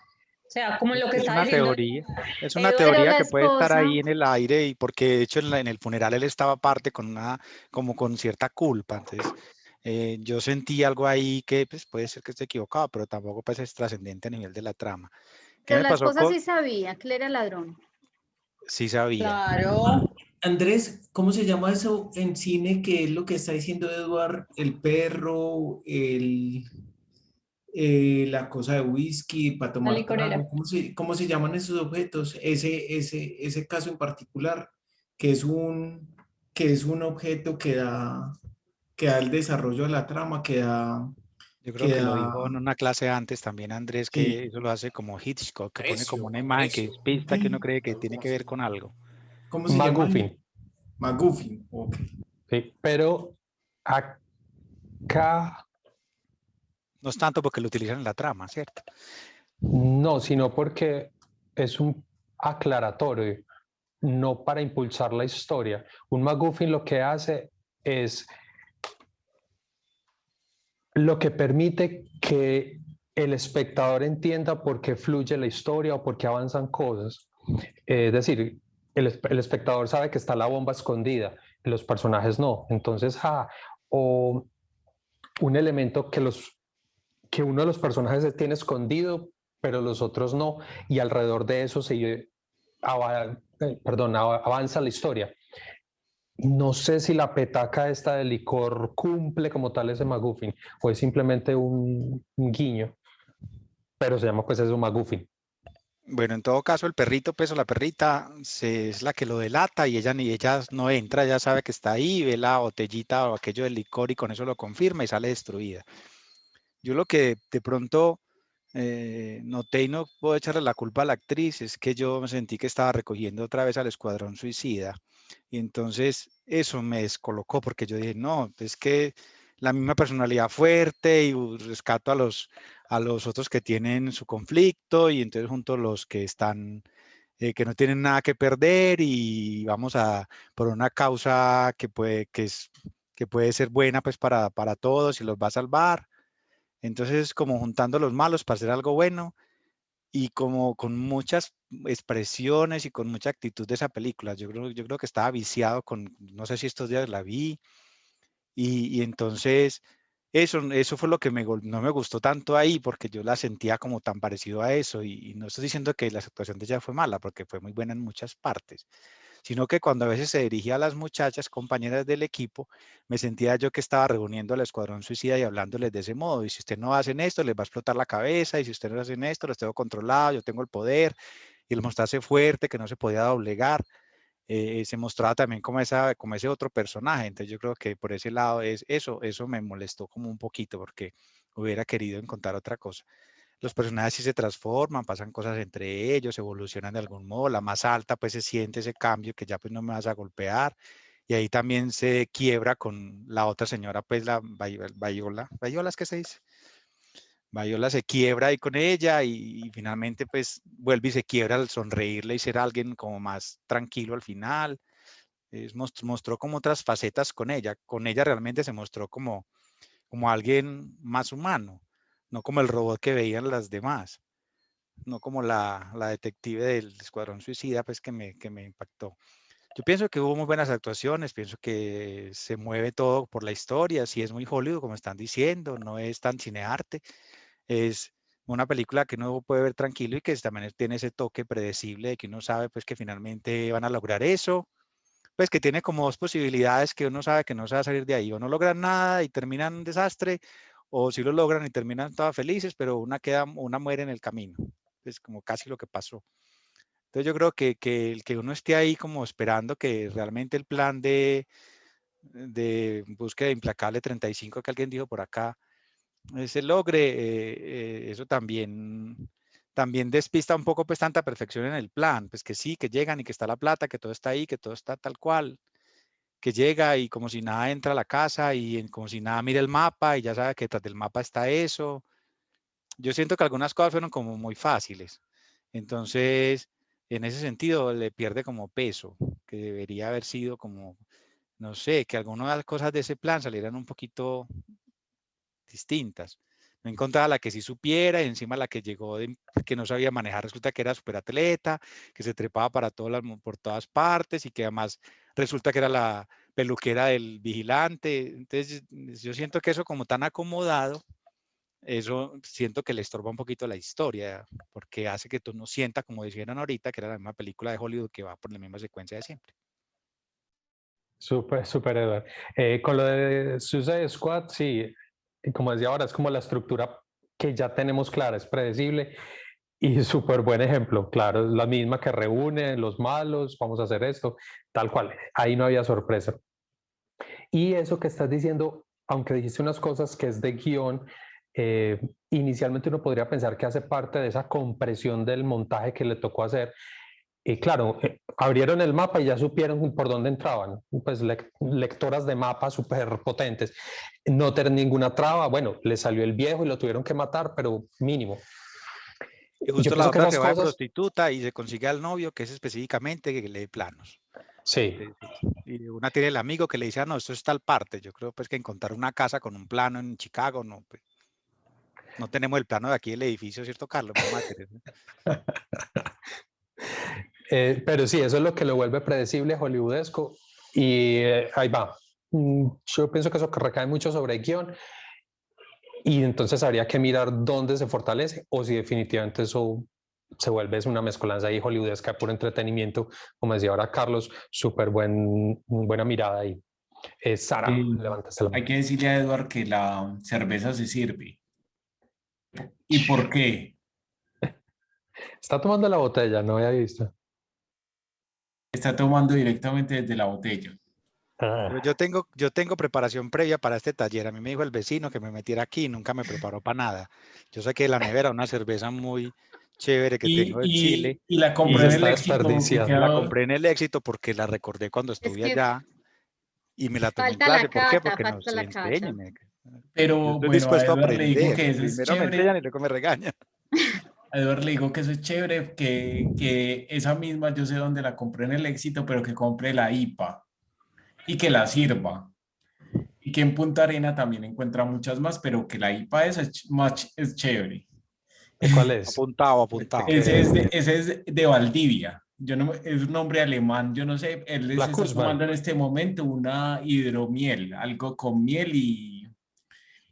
B: O sea, como lo que
E: es
B: está
E: una
B: diciendo
E: teoría, es una
B: Edward,
D: Pero
E: teoría
D: la
E: que puede estar
D: esposa,
E: ahí en el aire y porque de hecho en el funeral él estaba aparte con como con cierta culpa. Entonces, yo sentí algo ahí que pues, puede ser que esté equivocado, pero tampoco pues, es trascendente a nivel de la trama. ¿Qué
D: Pero
E: me
D: la
E: pasó
D: esposa
E: con...?
D: sí sabía que él era ladrón.
E: Sí sabía.
B: Claro,
C: Andrés, ¿cómo se llama eso en cine? Que es lo que está diciendo Edward, el perro, la cosa de whisky para
B: la
C: tomar
B: licorera.
C: trago. Cómo se llaman esos objetos? Ese caso en particular, que es que es un objeto que da el desarrollo de la trama,
E: Yo creo
C: que
E: que lo
C: da,
E: dijo en una clase antes también Andrés, que
C: sí,
E: eso lo hace como Hitchcock, que pone como
C: Recio,
E: una imagen que es
C: Recio.
E: pista que uno cree que tiene que ver con algo.
C: ¿Cómo se llama?
A: MacGuffin,
C: MacGuffin. Ok.
A: ¿sí? Pero acá
E: No es tanto porque lo utilizan en la trama, ¿cierto?
A: no, sino porque es un aclaratorio, no para impulsar la historia. Un MacGuffin lo que hace es lo que permite que el espectador entienda por qué fluye la historia o por qué avanzan cosas. Es decir, el espectador sabe que está la bomba escondida, los personajes no. Entonces, o un elemento que uno de los personajes tiene escondido, pero los otros no, y alrededor de eso avanza la historia. No sé si la petaca esta de licor cumple como tal ese MacGuffin o es simplemente un guiño, pero se llama pues eso MacGuffin.
E: Bueno, en todo caso, el perrito, pues, o la perrita, es la que lo delata y ella no entra, ya sabe que está ahí, ve la botellita o aquello del licor y con eso lo confirma y sale destruida. Yo lo que de pronto noté y no puedo echarle la culpa a la actriz es que yo me sentí que estaba recogiendo otra vez al Escuadrón Suicida y entonces eso me descolocó porque yo dije, no, es que la misma personalidad fuerte y rescato a los otros que tienen su conflicto y entonces junto a los que están, que no tienen nada que perder y vamos a por una causa que puede ser buena pues para todos y los va a salvar. Entonces, como juntando los malos para hacer algo bueno y como con muchas expresiones y con mucha actitud de esa película. Yo creo que estaba viciado con, no sé si estos días la vi y entonces eso fue lo que no me gustó tanto ahí porque yo la sentía como tan parecido a eso y no estoy diciendo que la actuación de ella fue mala porque fue muy buena en muchas partes, sino que cuando a veces se dirigía a las muchachas, compañeras del equipo, me sentía yo que estaba reuniendo al Escuadrón Suicida y hablándoles de ese modo. Y si ustedes no hacen esto, les va a explotar la cabeza. Y si ustedes no hacen esto, los tengo controlado, yo tengo el poder. Y el mostrarse fuerte, que no se podía doblegar, se mostraba también como ese otro personaje. Entonces yo creo que por ese lado eso me molestó como un poquito porque hubiera querido encontrar otra cosa. Los personajes sí se transforman, pasan cosas entre ellos, evolucionan de algún modo. La más alta, pues se siente ese cambio que ya pues no me vas a golpear. Y ahí también se quiebra con la otra señora, pues la Viola. ¿Viola es que se dice? Viola se quiebra ahí con ella y finalmente pues vuelve y se quiebra al sonreírle y ser alguien como más tranquilo al final. Mostró como otras facetas con ella. Con ella realmente se mostró como alguien más humano, no como el robot que veían las demás, no como la detective del Escuadrón Suicida, pues que me impactó. Yo pienso que hubo muy buenas actuaciones, pienso que se mueve todo por la historia, sí es muy Hollywood, como están diciendo, no es tan cinearte, es una película que uno puede ver tranquilo y que también tiene ese toque predecible de que uno sabe pues que finalmente van a lograr eso, pues que tiene como dos posibilidades que uno sabe que no se va a salir de ahí, o no logran nada y terminan un desastre, o si lo logran y terminan todas felices, pero una muere en el camino, es como casi lo que pasó. Entonces yo creo que el que uno esté ahí como esperando que realmente el plan de búsqueda implacable 35 que alguien dijo por acá, se logre, eso también despista un poco pues tanta perfección en el plan, pues que sí, que llegan y que está la plata, que todo está ahí, que todo está tal cual, que llega y como si nada entra a la casa y como si nada mira el mapa y ya sabe que tras del mapa está eso. Yo siento que algunas cosas fueron como muy fáciles. Entonces, en ese sentido, le pierde como peso, que debería haber sido como, no sé, que algunas de las cosas de ese plan salieran un poquito distintas. No encontraba la que sí supiera y encima la que llegó que no sabía manejar, resulta que era superatleta, que se trepaba por todas partes y que además resulta que era la peluquera del vigilante. Entonces yo siento que eso como tan acomodado eso siento que le estorba un poquito la historia, porque hace que tú no sientas, como dijeron ahorita, que era la misma película de Hollywood que va por la misma secuencia de siempre.
A: Súper, súper, Edward. Con lo de Suicide Squad, sí, y como decía ahora, es como la estructura que ya tenemos clara, es predecible y súper buen ejemplo. Claro, es la misma que reúne los malos, vamos a hacer esto, tal cual. Ahí no había sorpresa. Y eso que estás diciendo, aunque dijiste unas cosas que es de guión, inicialmente uno podría pensar que hace parte de esa compresión del montaje que le tocó hacer. Y claro, abrieron el mapa y ya supieron por dónde entraban, pues lectoras de mapa súper potentes. No tener ninguna traba, bueno, le salió el viejo y lo tuvieron que matar, pero mínimo.
E: Y
A: Yo
E: justo la
A: pienso que
E: otra
A: esas
E: se va de
A: cosas,
E: prostituta y se consigue al novio, que es específicamente que lee planos.
A: sí,
E: Y una tiene el amigo que le dice, ah, no, esto es tal parte. Yo creo pues que encontrar una casa con un plano en Chicago, no, pues, no tenemos el plano de aquí del edificio, ¿cierto, Carlos? Mamá,
A: pero sí, eso es lo que lo vuelve predecible, hollywoodesco, y ahí va. Yo pienso que eso recae mucho sobre el guión, y entonces habría que mirar dónde se fortalece o si definitivamente eso se vuelve es una mezcolanza ahí hollywoodesca, puro entretenimiento, como decía ahora Carlos, súper buena mirada ahí. Sara, levantaste la
C: Hay
A: mano.
C: que decirle a Edward que la cerveza se sirve. ¿Y por qué?
A: Está tomando la botella, no había visto.
C: Está tomando directamente desde la botella.
E: Pero
A: Ah,
E: yo tengo preparación previa para este taller. A mí me dijo el vecino que me metiera aquí, nunca me preparó para nada. Yo saqué de la nevera una cerveza muy chévere que tengo de Chile
C: Y la
A: no
C: compré
A: se
C: en
E: y
C: el
A: está
C: Éxito, que
A: desperdiciando.
E: la
C: queda.
E: compré en el Éxito porque la recordé cuando
D: Es
E: estuve
D: que
E: allá y me la tomé en
D: falta la
E: clase. ¿Por qué?
D: cata,
E: Porque nos
D: falta la cata.
E: enséñenme. Yo
C: Pero
E: estoy
C: bueno, a
E: dispuesto a
C: Edward le digo
E: aprender.
C: que eso es
E: Primero me enseñan
C: chévere.
E: y luego me regañan.
C: A Edward le digo que eso es chévere, que esa misma yo sé dónde la compré en el Éxito, pero que compre la IPA y que la sirva. Y que en Punta Arena también encuentra muchas más, pero que la IPA esa es chévere.
A: ¿Cuál es?
E: Apuntado, apuntado.
C: Ese es de Valdivia. Yo no, es un nombre alemán, yo no sé, él
A: La
C: se está
A: Kuzman.
C: tomando en este momento una hidromiel, algo con miel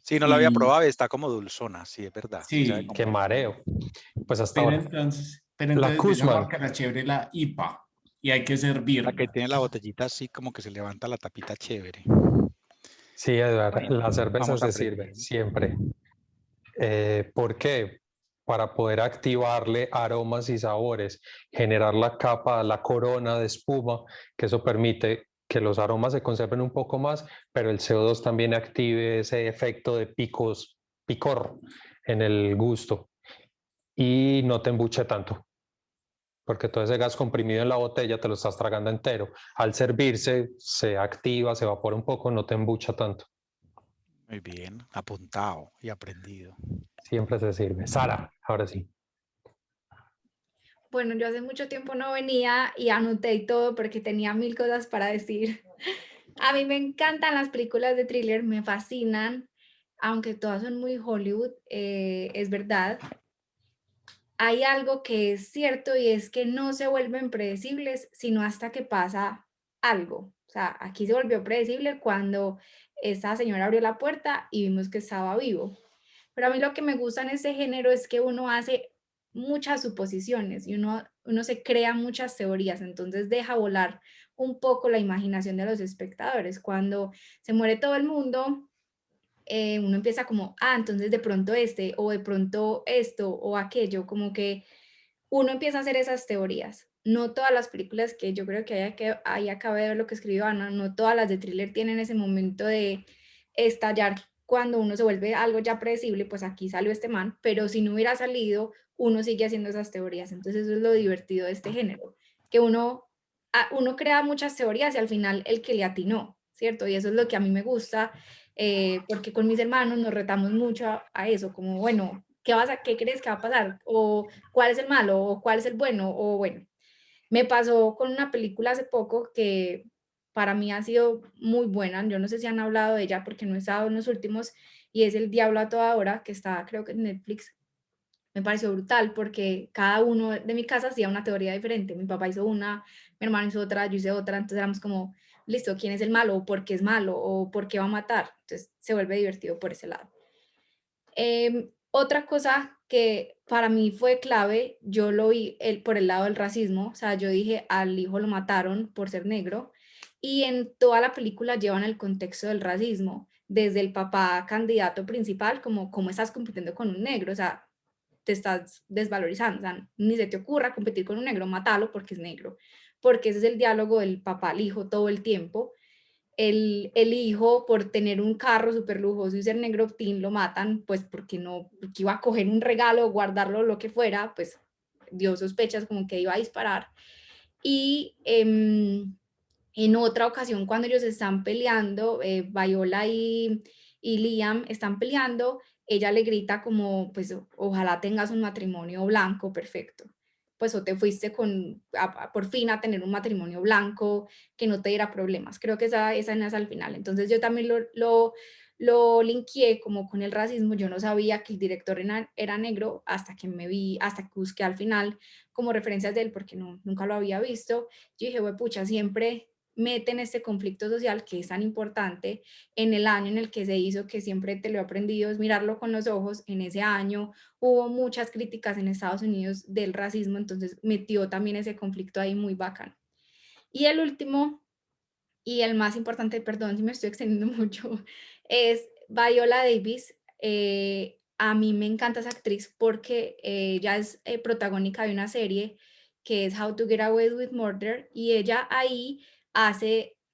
E: Sí, no la había
C: y
E: probado y está como dulzona, sí, es verdad. Sí, sabe
C: sí,
A: Qué
E: como dulzona.
A: mareo. Pues hasta
C: pero
A: ahora.
C: entonces, pero
A: La
C: entonces de esa
A: Kuzman.
C: marca la chévere la IPA y hay que
E: La que
C: servirla.
E: tiene la botellita así como que se levanta la tapita chévere.
A: Sí, Edward,
E: Bueno,
A: la cerveza
E: vamos
A: se sirve
E: aprendiendo.
A: siempre. ¿Por qué? Para poder activarle aromas y sabores, generar la capa, la corona de espuma, que eso permite que los aromas se conserven un poco más, pero el CO2 también active ese efecto de picor en el gusto y no te embuche tanto, porque todo ese gas comprimido en la botella te lo estás tragando entero. Al servirse, se activa, se evapora un poco, no te embucha tanto.
E: Muy bien, apuntado y aprendido.
A: Siempre se sirve. Sara, ahora sí.
F: Bueno, yo hace mucho tiempo no venía y anoté y todo porque tenía mil cosas para decir. A mí me encantan las películas de thriller, me fascinan, aunque todas son muy Hollywood, es verdad. Hay algo que es cierto y es que no se vuelven predecibles sino hasta que pasa algo. O sea, aquí se volvió predecible cuando esta señora abrió la puerta y vimos que estaba vivo. Pero a mí lo que me gusta en este género es que uno hace muchas suposiciones y uno se crea muchas teorías, entonces deja volar un poco la imaginación de los espectadores. Cuando se muere todo el mundo, uno empieza como, ah, entonces de pronto este, o de pronto esto, o aquello, como que uno empieza a hacer esas teorías. No todas las películas que yo creo que ahí acabé de ver lo que escribió Ana, no todas las de thriller tienen ese momento de estallar cuando uno se vuelve algo ya predecible, pues aquí salió este man, pero si no hubiera salido, uno sigue haciendo esas teorías. Entonces eso es lo divertido de este género, que uno crea muchas teorías y al final el que le atinó, ¿cierto? Y eso es lo que a mí me gusta, porque con mis hermanos nos retamos mucho a eso, como, bueno, ¿qué crees que va a pasar? O cuál es el malo, o cuál es el bueno, o bueno. Me pasó con una película hace poco que para mí ha sido muy buena, yo no sé si han hablado de ella porque no he estado en los últimos, y es El Diablo a toda hora, que está creo que en Netflix. Me pareció brutal porque cada uno de mi casa hacía una teoría diferente. Mi papá hizo una, mi hermano hizo otra, yo hice otra, entonces éramos como, listo, ¿quién es el malo? ¿O por qué es malo? ¿O por qué va a matar? Entonces se vuelve divertido por ese lado. Otra cosa que para mí fue clave, yo lo vi por el lado del racismo, o sea, yo dije, al hijo lo mataron por ser negro, y en toda la película llevan el contexto del racismo, desde el papá candidato principal, como cómo estás compitiendo con un negro, o sea, te estás desvalorizando, o sea, ni se te ocurra competir con un negro, mátalo porque es negro, porque ese es el diálogo del papá al hijo todo el tiempo. El hijo, por tener un carro súper lujoso y ser negro teen, lo matan, pues porque no, porque iba a coger un regalo, guardarlo, lo que fuera, pues dio sospechas como que iba a disparar. Y en otra ocasión, cuando ellos están peleando, Viola y Liam están peleando, ella le grita como, pues ojalá tengas un matrimonio blanco perfecto, pues o te fuiste por fin a tener un matrimonio blanco que no te diera problemas. Creo que esa no es al final. Entonces yo también lo linkeé como con el racismo. Yo no sabía que el director era negro hasta que hasta que busqué al final como referencias de él, porque nunca lo había visto. Yo dije, güey, pucha, siempre meten este conflicto social que es tan importante en el año en el que se hizo, que siempre te lo he aprendido, es mirarlo con los ojos. En ese año hubo muchas críticas en Estados Unidos del racismo, entonces metió también ese conflicto ahí muy bacán. Y el último, y el más importante, perdón si me estoy extendiendo mucho, es Viola Davis. A mí me encanta esa actriz porque ella es protagónica de una serie que es How to Get Away with Murder, y ella ahí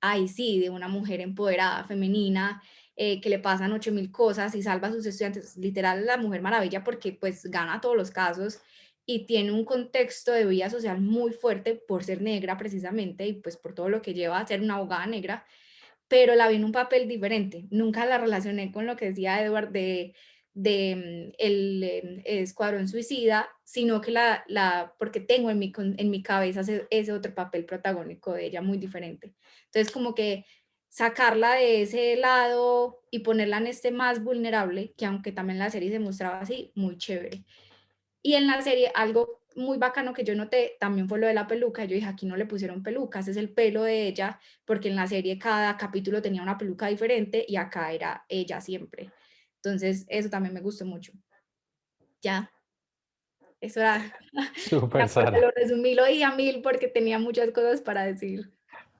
F: ahí sí, de una mujer empoderada, femenina, que le pasan 8000 cosas y salva a sus estudiantes. Literal, la Mujer Maravilla, porque pues gana todos los casos y tiene un contexto de vida social muy fuerte por ser negra precisamente, y pues por todo lo que lleva a ser una abogada negra, pero la vi en un papel diferente. Nunca la relacioné con lo que decía Edward de el Escuadrón Suicida, sino que porque tengo en mi cabeza ese otro papel protagónico de ella muy diferente. Entonces como que sacarla de ese lado y ponerla en este más vulnerable, que aunque también la serie se mostraba así, muy chévere. Y en la serie algo muy bacano que yo noté también fue lo de la peluca. Yo dije, aquí no le pusieron pelucas, es el pelo de ella, porque en la serie cada capítulo tenía una peluca diferente y acá era ella siempre. Entonces eso también me gustó mucho. Ya, eso era,
A: Súper,
F: porque
A: Sara.
F: lo resumí, lo dije a mil porque tenía muchas cosas para decir.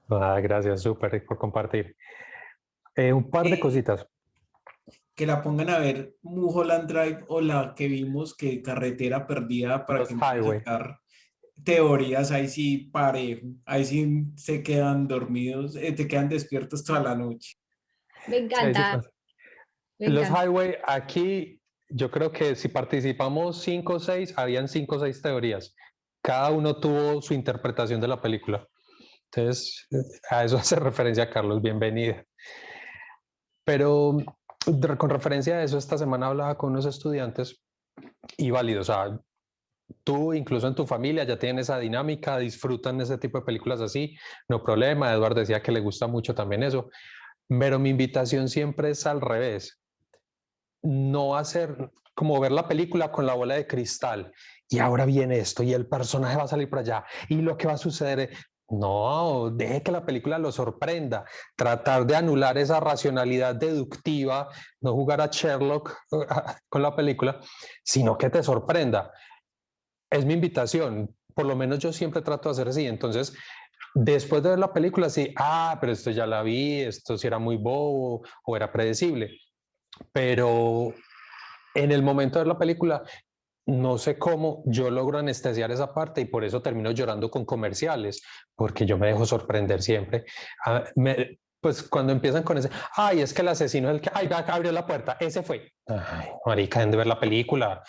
A: Gracias, súper por compartir. Un par de
C: Eh,
A: cositas.
C: que la pongan a ver Mulholland Drive o la que vimos que Carretera Perdida para
A: Los
C: que empiecen a
A: Highway.
C: sacar teorías, ahí sí parejo, ahí sí se quedan dormidos, te quedan despiertos toda la noche.
F: Me
A: Sí, ahí sí
F: encanta,
A: pasa.
F: me
A: Los
F: encanta.
A: Highway, aquí yo creo que si participamos 5 o 6, habían 5 o 6 teorías. Cada uno tuvo su interpretación de la película. Entonces, a eso hace referencia Carlos, bienvenida. Pero con referencia a eso, esta semana hablaba con unos estudiantes y válido, o sea, tú incluso en tu familia ya tienen esa dinámica, disfrutan ese tipo de películas así, no problema. Eduardo decía que le gusta mucho también eso, pero mi invitación siempre es al revés. No hacer como ver la película con la bola de cristal y ahora viene esto y el personaje va a salir para allá y lo que va a suceder. No, deje que la película lo sorprenda, tratar de anular esa racionalidad deductiva, no jugar a Sherlock con la película, sino que te sorprenda. Es mi invitación, por lo menos yo siempre trato de hacer así. Entonces, después de ver la película, sí, pero esto ya la vi, esto sí era muy bobo o era predecible, pero en el momento de ver la película, no sé cómo yo logro anestesiar esa parte y por eso termino llorando con comerciales, porque yo me dejo sorprender siempre. Pues cuando empiezan con ese, es que el asesino es el que, abrió la puerta, ese fue. Ay, marica, de ver la película.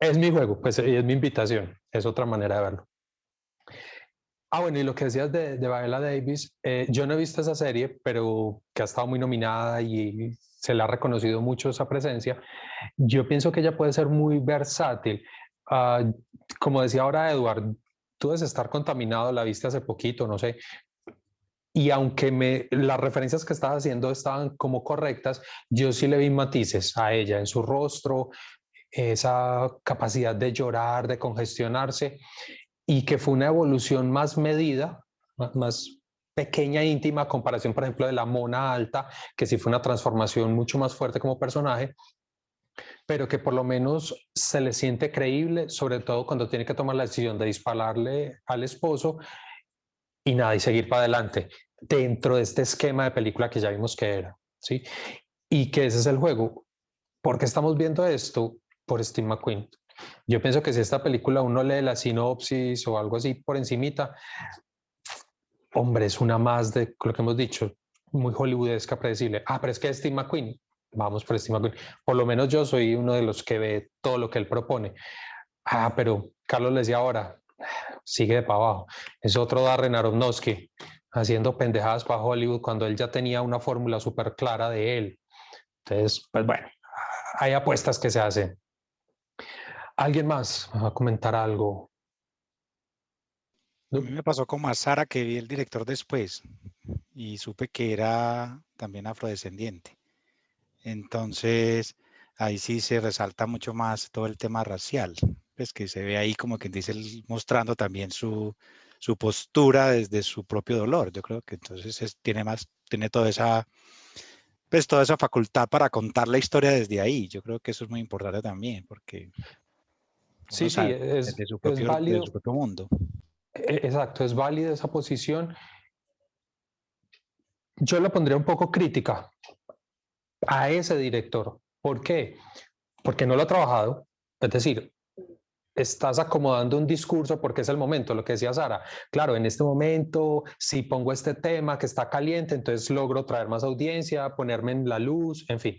A: Es mi juego, pues es mi invitación, es otra manera de verlo. Bueno, y lo que decías de Viola Davis, yo no he visto esa serie, pero que ha estado muy nominada y se le ha reconocido mucho esa presencia. Yo pienso que ella puede ser muy versátil. Ah, Como decía ahora Eduard, tú debes estar contaminado, la viste hace poquito, no sé. Y aunque las referencias que estabas haciendo estaban como correctas, yo sí le vi matices a ella en su rostro, esa capacidad de llorar, de congestionarse, y que fue una evolución más medida, más pequeña, íntima, a comparación, por ejemplo, de la Mona Alta, que sí fue una transformación mucho más fuerte como personaje, pero que por lo menos se le siente creíble, sobre todo cuando tiene que tomar la decisión de dispararle al esposo y nada, y seguir para adelante, dentro de este esquema de película que ya vimos que era, ¿sí? Y que ese es el juego. ¿Por qué estamos viendo esto? Por Steve McQueen. Yo pienso que si esta película uno lee la sinopsis o algo así por encimita, hombre, es una más de lo que hemos dicho, muy hollywoodesca, predecible. Ah, pero es que es Steve McQueen. Vamos por Steve McQueen. Por lo menos yo soy uno de los que ve todo lo que él propone. Ah, pero Carlos le decía ahora, sigue de para abajo. Es otro Darren Aronofsky haciendo pendejadas para Hollywood cuando él ya tenía una fórmula súper clara de él. Entonces, pues bueno, hay apuestas que se hacen. ¿Alguien más va a comentar algo?
E: A mí me pasó como a Sara, que vi el director después y supe que era también afrodescendiente. Entonces, ahí sí se resalta mucho más todo el tema racial, pues que se ve ahí como quien dice, mostrando también su postura desde su propio dolor. Yo creo que entonces tiene pues toda esa facultad para contar la historia desde ahí. Yo creo que eso es muy importante también, porque uno
A: Sí, sí,
E: sabe desde su
A: es
E: desde su
A: válido.
E: propio mundo.
A: Exacto, es válida esa posición. Yo le pondría un poco crítica a ese director. ¿Por qué? Porque no lo ha trabajado. Es decir, estás acomodando un discurso porque es el momento, lo que decía Sara. Claro, en este momento, si pongo este tema que está caliente, entonces logro traer más audiencia, ponerme en la luz, en fin.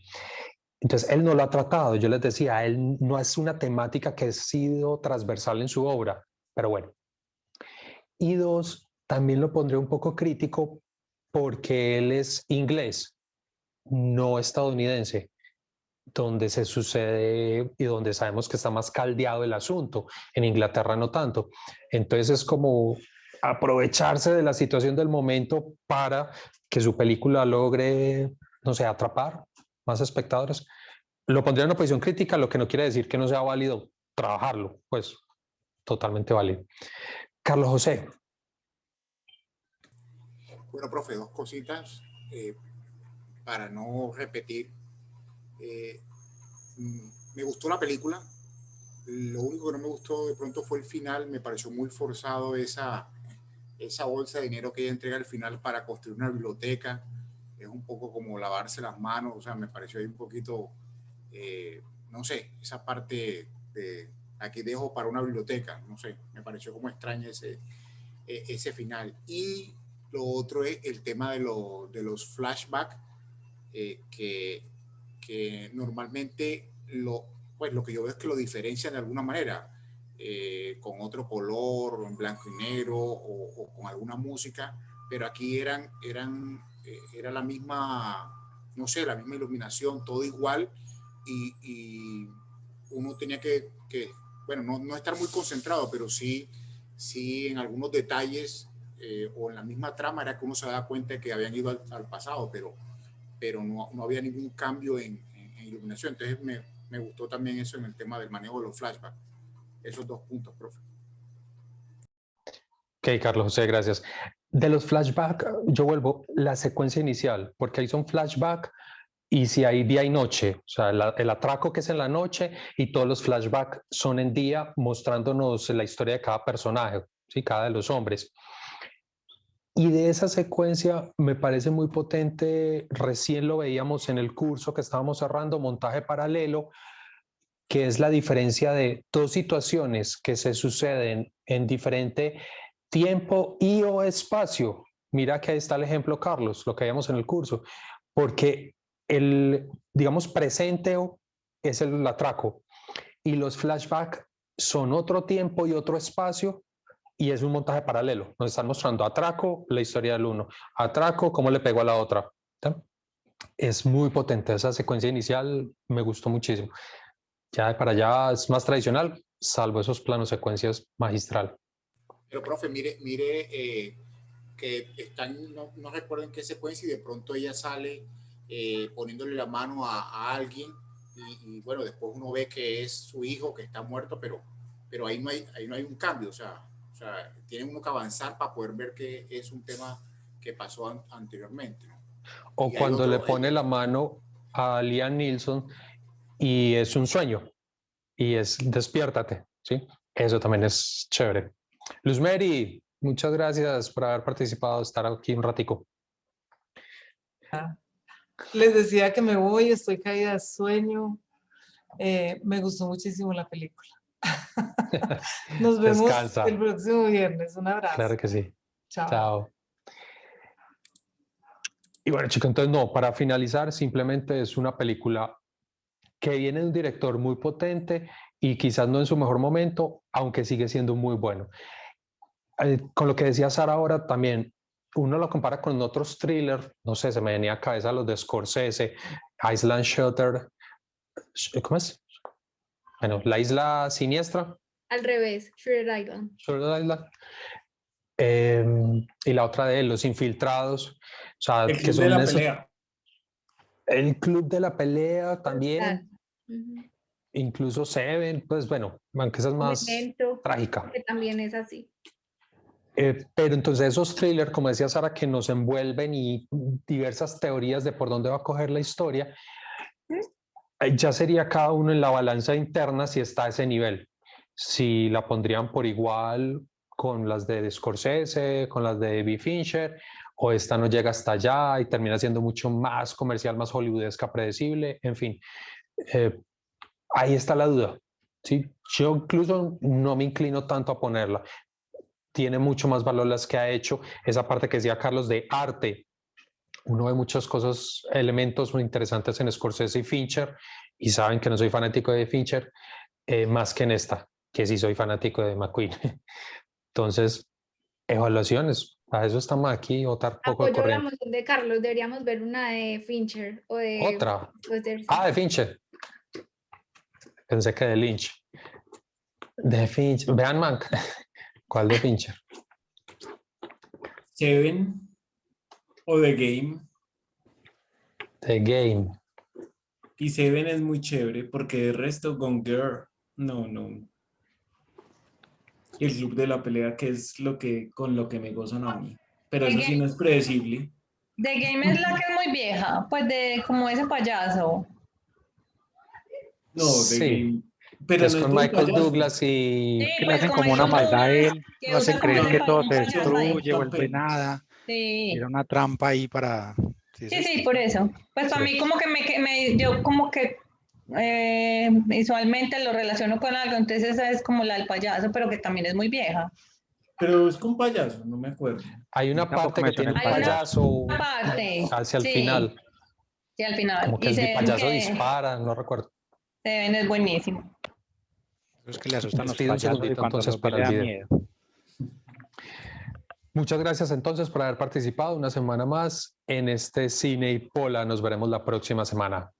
A: Entonces, él no lo ha tratado. Yo les decía, él no es una temática que ha sido transversal en su obra, pero bueno. Y dos, también lo pondré un poco crítico porque él es inglés, no estadounidense, donde se sucede y donde sabemos que está más caldeado el asunto. En Inglaterra no tanto. Entonces es como aprovecharse de la situación del momento para que su película logre, no sé, atrapar más espectadores. Lo pondría en una posición crítica, lo que no quiere decir que no sea válido trabajarlo, pues totalmente válido. Carlos José.
G: Bueno, profe, dos cositas para no repetir. Eh, Me gustó la película. Lo único que no me gustó de pronto fue el final. Me pareció muy forzado esa bolsa de dinero que ella entrega al final para construir una biblioteca. Es un poco como lavarse las manos. O sea, me pareció ahí un poquito, no sé, esa parte de aquí dejo para una biblioteca. No sé, me pareció como extraña ese final. Y lo otro es el tema de los flashbacks, que normalmente pues lo que yo veo es que lo diferencian de alguna manera, con otro color, o en blanco y negro, o con alguna música, pero aquí era la misma, no sé, la misma iluminación, todo igual, y uno tenía que bueno, no estar muy concentrado, pero sí en algunos detalles, o en la misma trama era que uno se daba cuenta de que habían ido al pasado, pero no había ningún cambio en iluminación. Entonces me gustó también eso en el tema del manejo de los flashbacks. Esos dos puntos, profe.
A: Ok, Carlos José, gracias. De los flashbacks, yo vuelvo la secuencia inicial, porque ahí son flashbacks y si hay día y noche, o sea, el atraco que es en la noche y todos los flashbacks son en día mostrándonos la historia de cada personaje, ¿sí? Cada de los hombres. Y de esa secuencia me parece muy potente, recién lo veíamos en el curso que estábamos cerrando, montaje paralelo, que es la diferencia de dos situaciones que se suceden en diferente tiempo y o espacio. Mira que ahí está el ejemplo, Carlos, lo que veíamos en el curso, porque el, digamos, presente es el atraco y los flashbacks son otro tiempo y otro espacio y es un montaje paralelo. Nos están mostrando atraco, la historia del uno, atraco, cómo le pegó a la otra. ¿Sí? Es muy potente esa secuencia inicial, me gustó muchísimo. Ya de para allá es más tradicional, salvo esos planos secuencias magistral.
G: Pero, profe, que están, no recuerdo en qué secuencia, y de pronto ella sale, poniéndole la mano a alguien, bueno, después uno ve que es su hijo que está muerto, pero ahí no hay un cambio, o sea, tiene uno que avanzar para poder ver que es un tema que pasó anteriormente, ¿no?
A: O
G: Y hay
A: cuando le
G: otro-
A: pone la mano a Liam Neeson y es un sueño y es despiértate, ¿sí? Eso también es chévere. Luz Mary, muchas gracias por haber participado, estar aquí un ratico.
H: Les decía que me voy, estoy caída de sueño. Me gustó muchísimo la película. Nos vemos
A: Descansa.
H: el próximo viernes. Un abrazo.
A: Claro que sí.
H: Chao.
A: Chao. Y bueno, chicos, entonces no, para finalizar, simplemente es una película que viene de un director muy potente y quizás no en su mejor momento, aunque sigue siendo muy bueno. Con lo que decía Sara ahora también, uno lo compara con otros thrillers, no sé, se me venía a cabeza los de Scorsese, Island Shutter, ¿cómo es? Bueno, La Isla Siniestra,
F: Al revés, Shutter Island.
A: Shutter Island, y la otra de él, Los Infiltrados, o sea,
C: El
A: que
C: club de
A: son
C: la
A: esos,
C: pelea.
A: el Club de la Pelea también,
F: Ujú.
A: incluso Seven, pues bueno, aunque esa es más
F: Memento,
A: trágica.
F: que también es así.
A: Pero entonces esos thrillers, como decía Sara, que nos envuelven y diversas teorías de por dónde va a coger la historia, ya sería cada uno en la balanza interna si está a ese nivel. Si la pondrían por igual con las de Scorsese, con las de David Fincher, o esta no llega hasta allá y termina siendo mucho más comercial, más hollywoodesca, predecible, en fin. Ahí está la duda. ¿Sí? Yo incluso no me inclino tanto a ponerla. Tiene mucho más valor las que ha hecho, esa parte que decía Carlos de arte. Uno ve muchas cosas, elementos muy interesantes en Scorsese y Fincher, y saben que no soy fanático de Fincher, más que en esta, que sí soy fanático de McQueen. Entonces, evaluaciones, a eso estamos aquí, votar poco de
F: Apoyo la
A: corriente.
F: moción de Carlos, deberíamos ver una de Fincher o de
A: Otra.
F: Scorsese.
A: De Fincher. Pensé que de Lynch. De Fincher. Vean, Mank. ¿Cuál de Fincher?
C: Seven o The Game.
A: The Game.
C: Y Seven es muy chévere porque el resto Gone Girl. No. Y el club de la pelea, que es con lo que me gozan a mí. Pero
B: The
C: eso sí
B: Game.
C: no es predecible.
B: The Game es la que es muy vieja, pues de como ese payaso.
C: No,
A: Sí.
C: The Game. Pero
A: Es
C: no es
A: con
C: de un
A: Michael
C: payaso.
A: Douglas y...
B: Sí,
E: Que le
B: pues
E: hacen
B: como
E: como una
B: Michael
E: maldad a
B: Douglas,
E: él,
B: que
E: lo hacen
B: usa
E: creer
B: como
E: que
B: un
E: todo se
B: payaso ahí.
E: destruye, vuelve
C: Papel.
E: nada.
B: Sí.
E: Era una trampa ahí para...
B: Sí, por eso. Pues para
E: Sí.
B: mí como que yo como que visualmente lo relaciono con algo, entonces esa es como la del payaso, pero que también es muy vieja.
C: Pero es con payaso, no me acuerdo.
A: Hay una
E: Yo tampoco
A: parte
E: me
A: que
E: suena
A: tiene un
E: el
B: Hay una
A: payaso
B: parte.
A: hacia el
B: Sí,
A: final,
B: sí, al final.
A: como que
B: Y
A: el
B: se ven
A: payaso
B: que
A: dispara, no recuerdo.
B: se ven es buenísimo.
E: Es que le asustan los
A: Despido un
E: payasos y
A: segundito
E: cuando
A: entonces
E: los ve
A: para
E: le
A: el
E: da
A: video.
E: miedo.
A: Muchas gracias entonces por haber participado una semana más en este Cine y Pola. Nos veremos la próxima semana.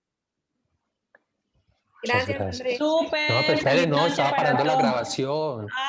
A: Muchas
F: Gracias,
A: gracias.
F: Andrés.
B: Súper.
A: No, pero espere,
B: feliz
A: no,
B: noche
A: estaba
B: para
A: parando la
B: todos.
A: grabación.